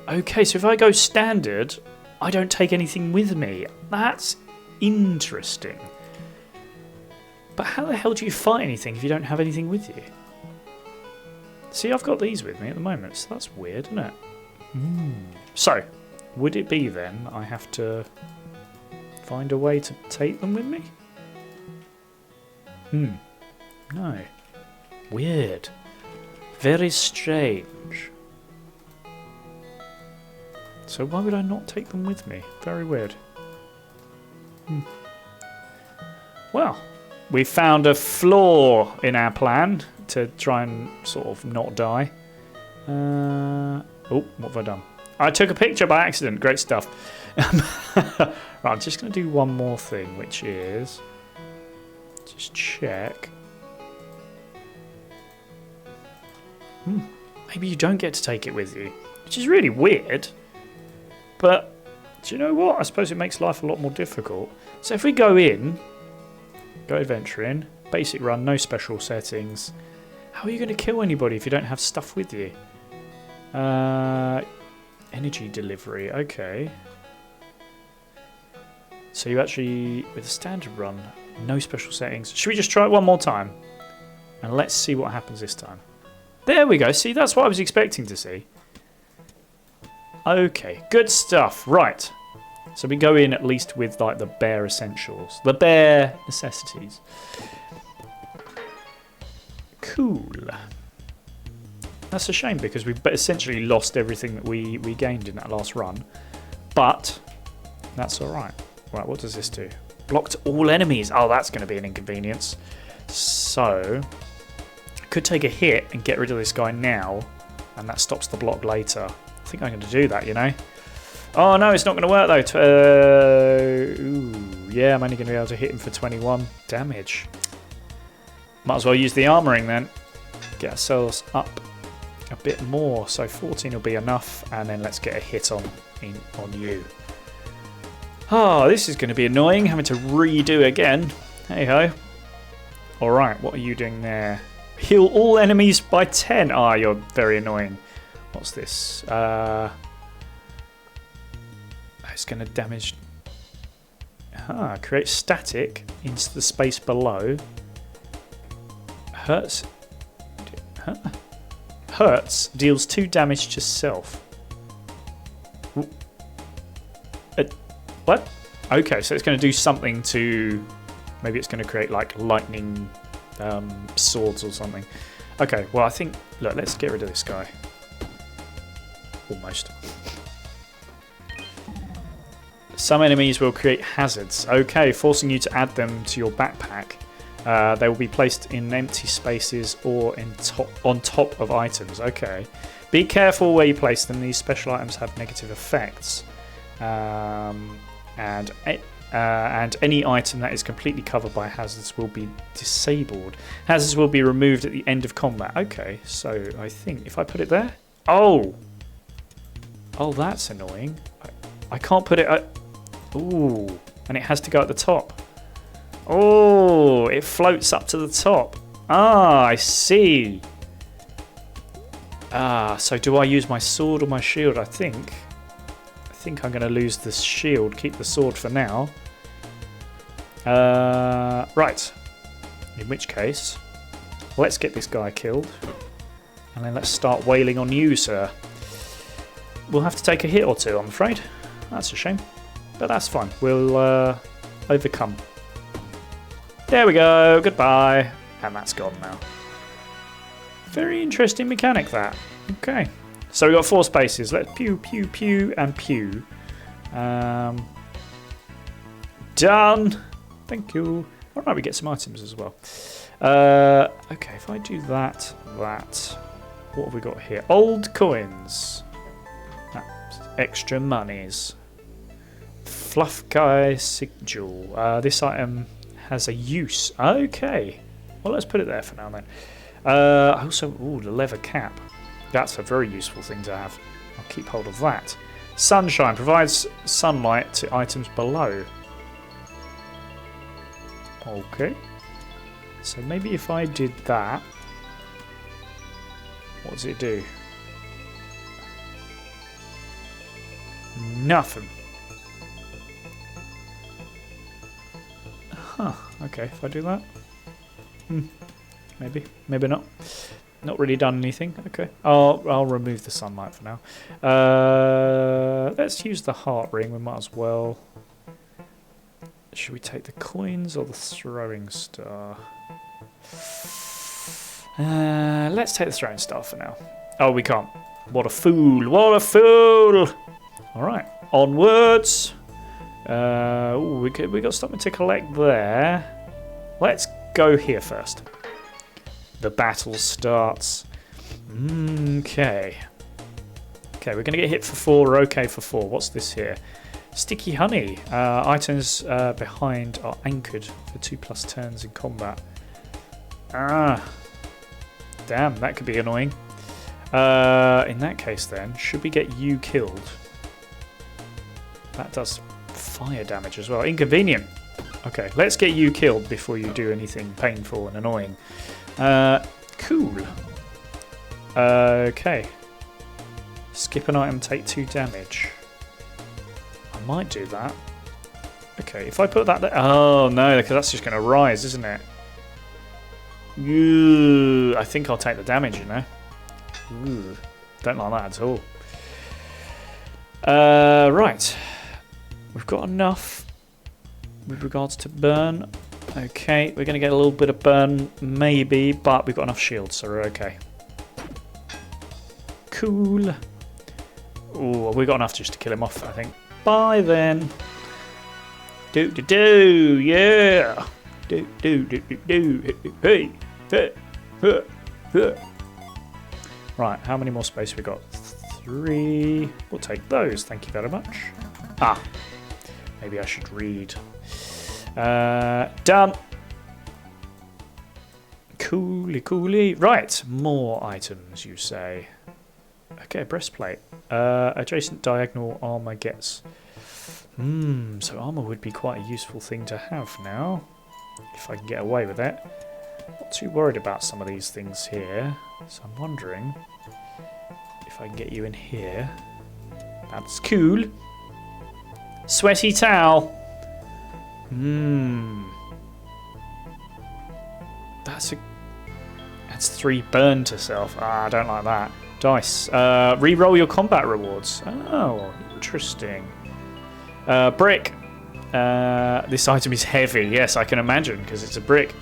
Speaker 1: Okay, so if I go standard, I don't take anything with me. That's interesting. But how the hell do you fight anything if you don't have anything with you? See, I've got these with me at the moment, so that's weird, isn't it? So, would it be then I have to find a way to take them with me? No. Weird. Very strange. So why would I not take them with me? Very weird. Well, we found a flaw in our plan to try and sort of not die. Oh, what have I done? I took a picture by accident. Great stuff. Right, I'm just going to do one more thing, which is just check. Maybe you don't get to take it with you, which is really weird. But do you know what? I suppose it makes life a lot more difficult. So if we go in, go adventure in, basic run, no special settings. How are you going to kill anybody if you don't have stuff with you? Energy delivery, okay. So you actually, with a standard run, no special settings. Should we just try it one more time? And let's see what happens this time. There we go. See, that's what I was expecting to see. Okay, good stuff. Right. So we go in at least with like the bare essentials. The bare necessities. Cool. That's a shame because we essentially lost everything that we gained in that last run. But that's alright. Right, what does this do? Blocked all enemies. Oh, that's going to be an inconvenience. So, I could take a hit and get rid of this guy now. And that stops the block later. I think I'm going to do that, you know. Oh, no, it's not going to work, though. Ooh, yeah, I'm only going to be able to hit him for 21 damage. Might as well use the armouring, then. Get ourselves up a bit more. So 14 will be enough. And then let's get a hit on you. Oh, this is going to be annoying, having to redo again. Hey-ho. Alright, what are you doing there? Heal all enemies by 10. Ah, you're very annoying. What's this? It's going to damage... create static into the space below. Hurts... Hurts deals 2 damage to self. What? Okay, so it's going to do something to... Maybe it's going to create like lightning swords or something. Okay, well I think... Look, let's get rid of this guy. Almost. Some enemies will create hazards. Okay, forcing you to add them to your backpack. They will be placed in empty spaces or on top of items. Okay. Be careful where you place them. These special items have negative effects. And any item that is completely covered by hazards will be disabled. Hazards will be removed at the end of combat. Okay, so I think if I put it there... Oh! Oh, that's annoying. I can't put it... Ooh, and it has to go at the top. Oh, it floats up to the top. Ah, I see. Ah, so do I use my sword or my shield? I think I'm going to lose the shield, keep the sword for now. Right. In which case, let's get this guy killed. And then let's start wailing on you, sir. We'll have to take a hit or two, I'm afraid. That's a shame. But that's fine. We'll overcome. There we go. Goodbye. And that's gone now. Very interesting mechanic, that. Okay. So we've got 4 spaces. Let's pew, pew, pew, and pew. Done. Thank you. All right, we get some items as well. Okay, if I do that. What have we got here? Old coins. Extra monies. Fluff Guy Sigil. This item has a use. Okay. Well, let's put it there for now then. Also, the leather cap. That's a very useful thing to have. I'll keep hold of that. Sunshine provides sunlight to items below. Okay. So maybe if I did that, what does it do? Nothing. Huh. Okay, if I do that. Maybe. Maybe not. Not really done anything. Okay. I'll remove the sunlight for now. Let's use the heart ring. We might as well. Should we take the coins or the throwing star? Let's take the throwing star for now. Oh, we can't. What a fool. What a fool. All right. Onwards. We got something to collect there. Let's go here first. The battle starts. Okay. Okay, we're going to get hit for 4. We're okay for 4. What's this here? Sticky honey. Items behind are anchored for 2+ turns in combat. Damn, that could be annoying. In that case then, should we get you killed? That does fire damage as well. Inconvenient. Okay, let's get you killed before you do anything painful and annoying. Cool. Okay. Skip an item, take 2 damage. I might do that. Okay, if I put that there... Oh, no, because that's just going to rise, isn't it? Ooh, I think I'll take the damage, you know. Ooh, don't like that at all. Right. We've got enough with regards to burn. Okay, we're going to get a little bit of burn, maybe, but we've got enough shields, so we're okay. Cool. Ooh, we got enough just to kill him off, I think. Bye then. Yeah. Hey. Right, how many more space we got? 3. We'll take those, thank you very much. Maybe I should read. Done. Cooly. Right, more items, you say. Okay, breastplate. Adjacent diagonal armor gets... so armor would be quite a useful thing to have now, if I can get away with it. Not too worried about some of these things here, so I'm wondering if I can get you in here. That's cool. Sweaty towel. That's 3 burn to self. I don't like that. Dice. Reroll your combat rewards. Oh, interesting. Brick. This item is heavy. Yes, I can imagine, because it's a brick.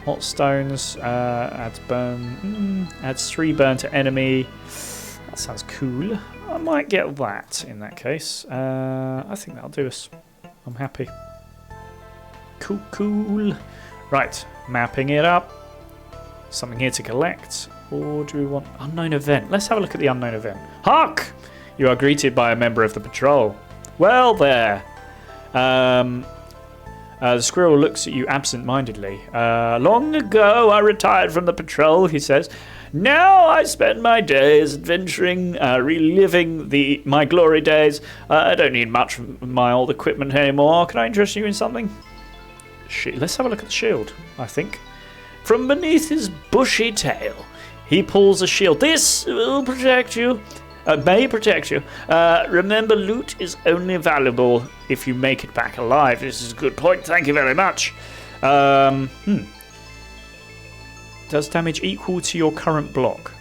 Speaker 1: Hot stones. Adds burn. Adds 3 burn to enemy. That sounds cool. I might get that in that case. I think that'll do us. I'm happy. Cool. Right, mapping it up. Something here to collect. Or do we want unknown event? Let's have a look at the unknown event. Hark! You are greeted by a member of the patrol. Well there. The squirrel looks at you absent-mindedly. Long ago I retired from the patrol, he says. Now I spend my days adventuring, reliving my glory days. I don't need much of my old equipment anymore. Can I interest you in something? Let's have a look at the shield, I think. From beneath his bushy tail, he pulls a shield. This will protect you. May protect you. Remember, loot is only valuable if you make it back alive. This is a good point. Thank you very much. Does damage equal to your current block?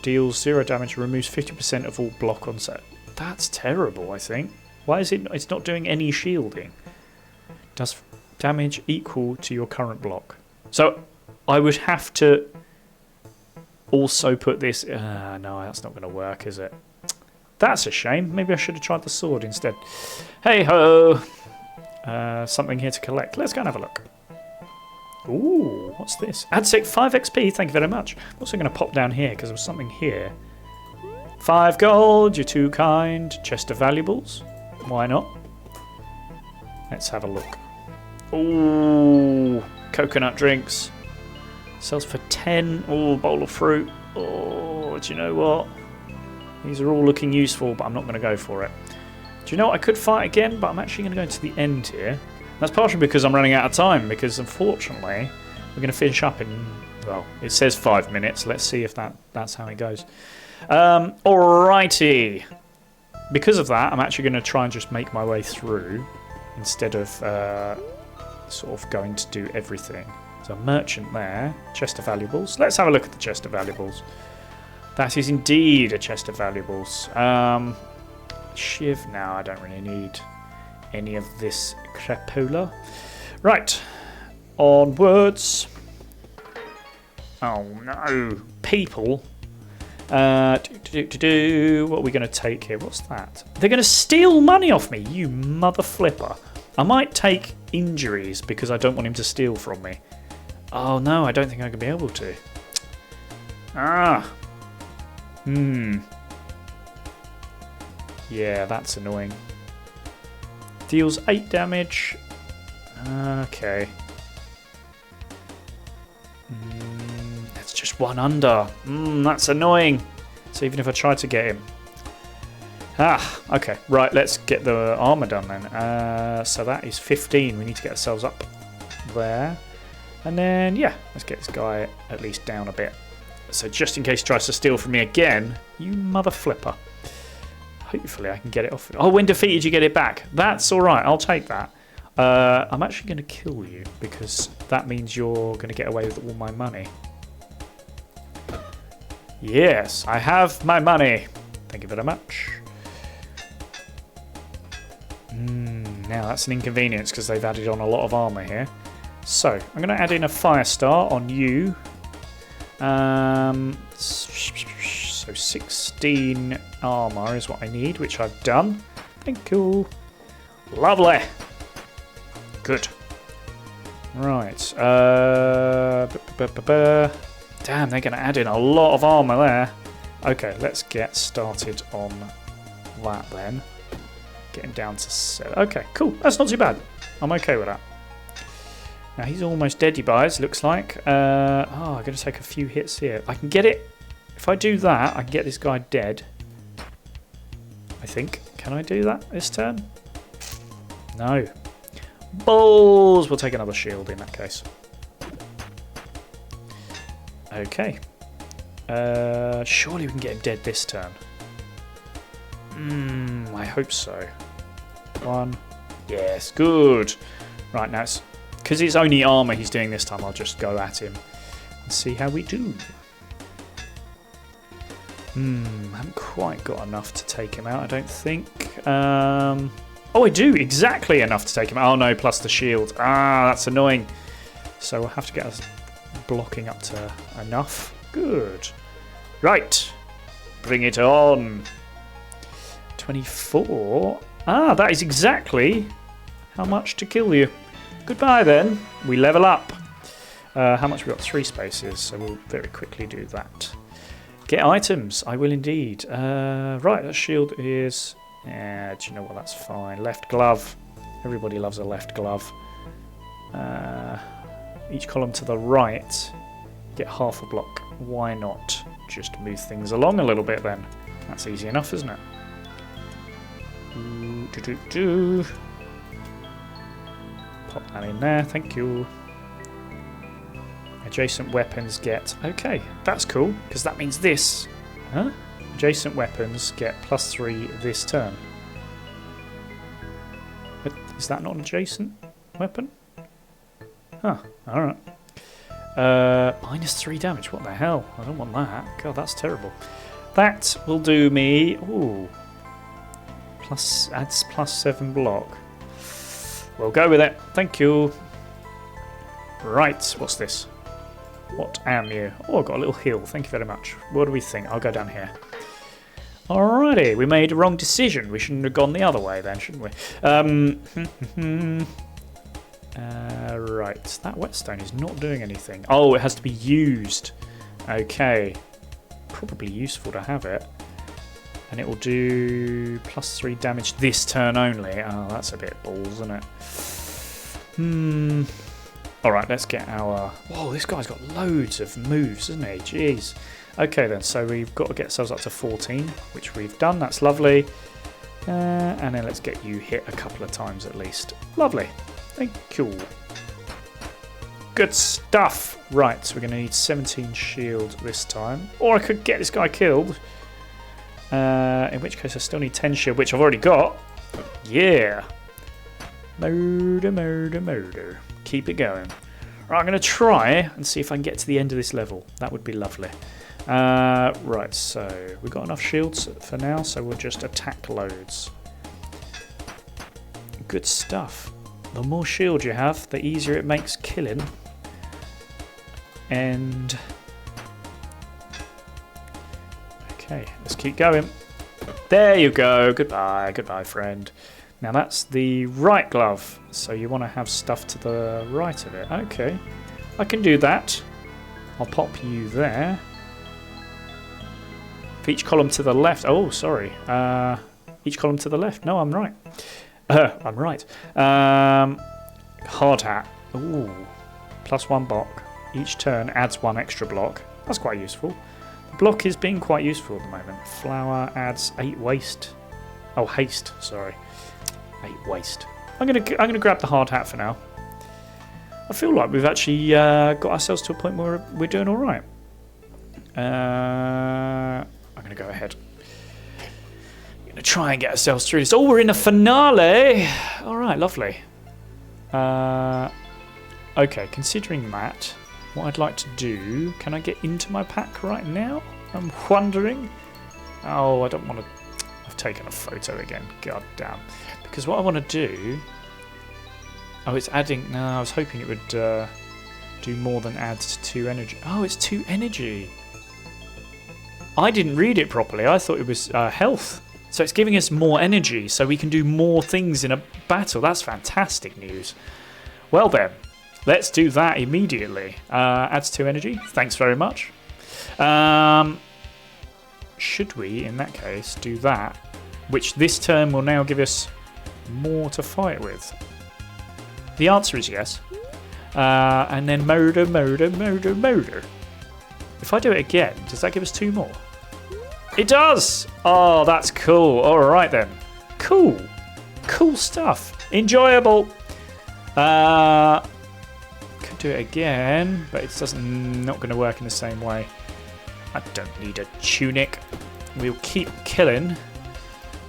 Speaker 1: Deals 0 damage, removes 50% of all block on set. That's terrible, I think. Why is it? It's not doing any shielding. Does damage equal to your current block? So I would have to also put this... no, that's not going to work, is it? That's a shame. Maybe I should have tried the sword instead. Hey-ho! Something here to collect. Let's go and have a look. Ooh, what's this? Add 5 XP, thank you very much. I'm also going to pop down here because there was something here. 5 gold, you're too kind. Chest of valuables. Why not? Let's have a look. Ooh, coconut drinks. Sells for 10. Ooh, bowl of fruit. Oh, do you know what? These are all looking useful, but I'm not going to go for it. Do you know what? I could fight again, but I'm actually going to go to the end here. That's partially because I'm running out of time, because unfortunately, we're going to finish up in, well, it says 5 minutes. Let's see if that's how it goes. Alrighty. Because of that, I'm actually going to try and just make my way through instead of sort of going to do everything. So merchant there, chest of valuables. Let's have a look at the chest of valuables. That is indeed a chest of valuables. Shiv now, I don't really need any of this crapola. Right, onwards. Oh no, people. What are we going to take here? What's that? They're going to steal money off me, you mother flipper. I might take injuries because I don't want him to steal from me. Oh no, I don't think I can be able to. Yeah, that's annoying. Deals 8 damage. Okay. That's just 1 under. That's annoying. So even if I try to get him. Okay. Right, let's get the armour done then. So that is 15. We need to get ourselves up there. And then, yeah, let's get this guy at least down a bit. So just in case he tries to steal from me again, you mother flipper. Hopefully I can get it off. Oh, when defeated you get it back. That's alright, I'll take that. I'm actually going to kill you because that means you're going to get away with all my money. Yes, I have my money. Thank you very much. Now that's an inconvenience because they've added on a lot of armour here. So, I'm going to add in a fire star on you. So 16 armour is what I need, which I've done. Thank you. Lovely. Good. Right. Damn, they're going to add in a lot of armour there. Okay, let's get started on that then. Getting down to 7. Okay, cool. That's not too bad. I'm okay with that. Now he's almost dead, you guys, looks like. I'm going to take a few hits here. I can get it. If I do that, I can get this guy dead. I think. Can I do that this turn? No. Balls! We'll take another shield in that case. Okay. Surely we can get him dead this turn. I hope so. 1. Yes, good. Right, now it's... Because it's only armour he's doing this time, I'll just go at him and see how we do. Haven't quite got enough to take him out, I don't think. Oh, I do! Exactly enough to take him out. Oh no, plus the shield. That's annoying. So we'll have to get us blocking up to enough. Good. Right. Bring it on. 24. That is exactly how much to kill you. Goodbye then. We level up. How much? We've got 3 spaces, so we'll very quickly do that. Get items. I will indeed. Right, that shield is... do you know what? That's fine. Left glove. Everybody loves a left glove. Each column to the right. Get half a block. Why not just move things along a little bit then? That's easy enough, isn't it? Pop that in there, thank you. Adjacent weapons get... Okay, that's cool, because that means this. Huh? Adjacent weapons get +3 this turn. But is that not an adjacent weapon? Huh, alright. -3 damage, what the hell? I don't want that. God, that's terrible. That will do me... Ooh. Adds +7 block. We'll go with it. Thank you. Right, what's this? What am you? Oh, I've got a little hill. Thank you very much. What do we think? I'll go down here. Alrighty, we made a wrong decision. We shouldn't have gone the other way then, shouldn't we? Right, that whetstone is not doing anything. Oh, it has to be used. Okay. Probably useful to have it. And it will do +3 damage this turn only. Oh, that's a bit balls, isn't it? Alright, let's get our... Whoa, this guy's got loads of moves, isn't he? Jeez. Okay then, so we've got to get ourselves up to 14, which we've done. That's lovely. And then let's get you hit a couple of times at least. Lovely. Thank you. Good stuff. Right, so we're going to need 17 shield this time. Or I could get this guy killed. In which case I still need 10 shield, which I've already got. Yeah. Murder, murder, murder. Keep it going. Right, I'm going to try and see if I can get to the end of this level. That would be lovely. Right, so we've got enough shields for now, so we'll just attack loads. Good stuff. The more shield you have, the easier it makes killing. And... okay, let's keep going. There you go. Goodbye, goodbye, friend. Now that's the right glove, so you want to have stuff to the right of it. Okay, I can do that. I'll pop you there. For each column to the left. Oh, sorry. Each column to the left. No, I'm right. I'm right. Hard hat. Ooh, +1 block. Each turn adds 1 extra block. That's quite useful. The block is being quite useful at the moment. Flower adds 8 waste. Oh, haste. Sorry. 8 waste. I'm gonna grab the hard hat for now. I feel like we've actually got ourselves to a point where we're doing all right. I'm gonna go ahead. I'm gonna try and get ourselves through this. Oh, we're in a finale. All right, lovely. Okay, considering that, what I'd like to do. Can I get into my pack right now? I'm wondering. Oh, I don't want to. I've taken a photo again. God damn. Because what I want to do... oh, it's adding... no, I was hoping it would do more than add 2 energy. Oh, it's 2 energy. I didn't read it properly. I thought it was health. So it's giving us more energy so we can do more things in a battle. That's fantastic news. Well then, let's do that immediately. Adds 2 energy. Thanks very much. Should we, in that case, do that? Which this turn will now give us more to fight with. The answer is yes. And then murder, murder, murder, murder. If I do it again, does that give us 2 more? It does! Oh, that's cool. Alright then. Cool. Cool stuff. Enjoyable. Could do it again, but it doesn't not going to work in the same way. I don't need a tunic. We'll keep killing.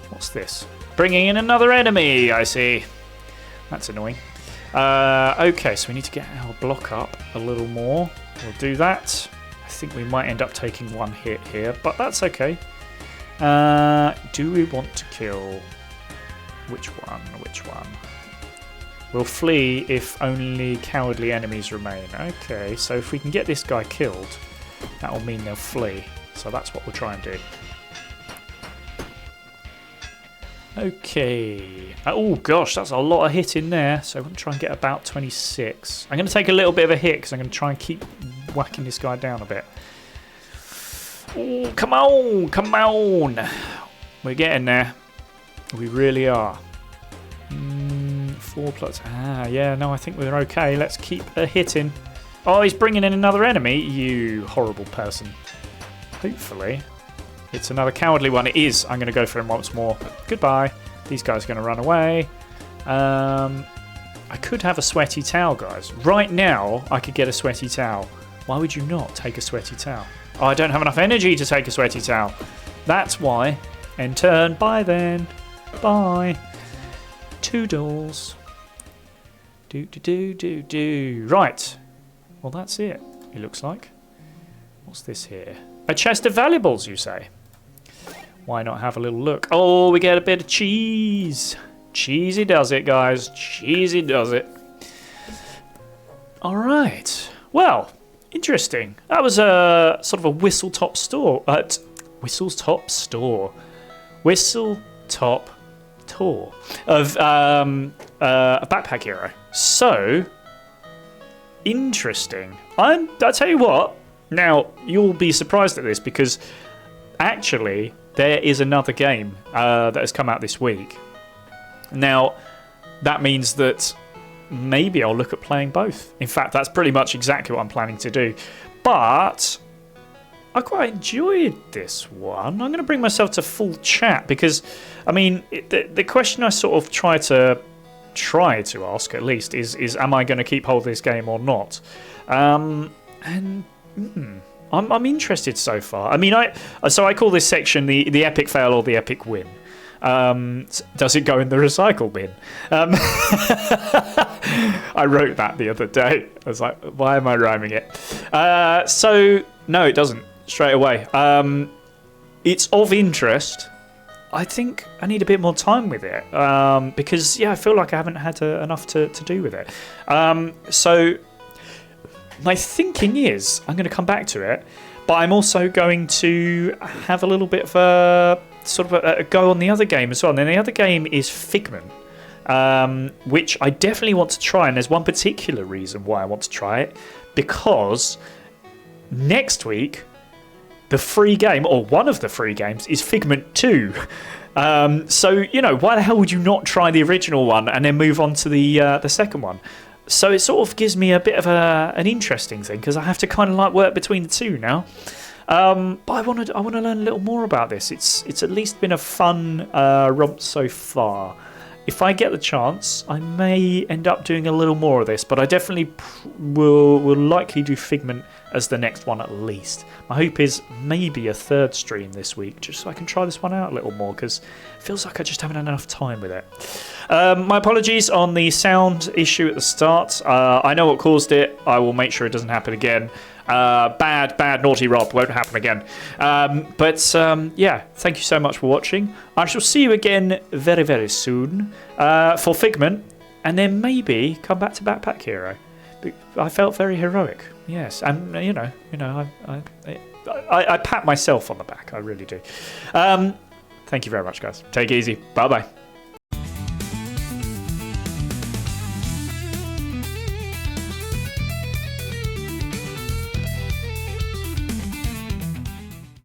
Speaker 1: What's this? Bringing in another enemy, I see. That's annoying. Okay, so we need to get our block up a little more. We'll do that. I think we might end up taking 1 hit here, but that's okay. Do we want to kill... which one? Which one? We'll flee if only cowardly enemies remain. Okay, so if we can get this guy killed, that will mean they'll flee. So that's what we'll try and do. Okay. Oh gosh, that's a lot of hit in there. So I'm going to try and get about 26. I'm going to take a little bit of a hit because I'm going to try and keep whacking this guy down a bit. Oh, come on, come on. We're getting there. We really are. 4 plus... ah, yeah, no, I think we're okay. Let's keep hitting. Oh, he's bringing in another enemy. You horrible person. Hopefully, it's another cowardly one. It is. I'm going to go for him once more. Goodbye. These guys are going to run away. I could have a sweaty towel, guys. Right now, I could get a sweaty towel. Why would you not take a sweaty towel? Oh, I don't have enough energy to take a sweaty towel. That's why. End turn. Bye then. Bye. Toodles. Do. Right. Well, that's it. It looks like. What's this here? A chest of valuables, you say? Why not have a little look? Oh, we get a bit of cheese. Cheesy does it, guys. Cheesy does it. All right. Well, interesting. That was a sort of a whistle-top store. Whistle-top store. Whistle-top tour of a Backpack Hero. So interesting. I tell you what. Now you'll be surprised at this because actually there is another game that has come out this week. Now, that means that maybe I'll look at playing both. In fact, that's pretty much exactly what I'm planning to do. But I quite enjoyed this one. I'm going to bring myself to full chat because, I mean, the question I sort of try to ask at least is am I going to keep hold of this game or not? I'm interested so far. I mean, I call this section the epic fail or the epic win. Does it go in the recycle bin? I wrote that the other day. I was like, why am I rhyming it? So no, it doesn't. Straight away. It's of interest. I think I need a bit more time with it because I feel like I haven't had enough to do with it. So my thinking is I'm going to come back to it, but I'm also going to have a little bit of a sort of a go on the other game as well. And then the other game is Figment, which I definitely want to try. And there's one particular reason why I want to try it, because next week the free game, or one of the free games, is Figment 2. So, why the hell would you not try the original one and then move on to the second one? So it sort of gives me a bit of an interesting thing, because I have to kind of like work between the two now. But I want to learn a little more about this. It's at least been a fun romp so far. If I get the chance, I may end up doing a little more of this, but I definitely will likely do Figment as the next one at least. My hope is maybe a third stream this week, just so I can try this one out a little more, because it feels like I just haven't had enough time with it. My apologies on the sound issue at the start. I know what caused it. I will make sure it doesn't happen again. Bad, naughty Rob, won't happen again. But thank you so much for watching. I shall see you again very, very soon for Figment, and then maybe come back to Backpack Hero. I felt very heroic, yes, and I pat myself on the back, I really do. Thank you very much, guys. Take it easy. Bye bye.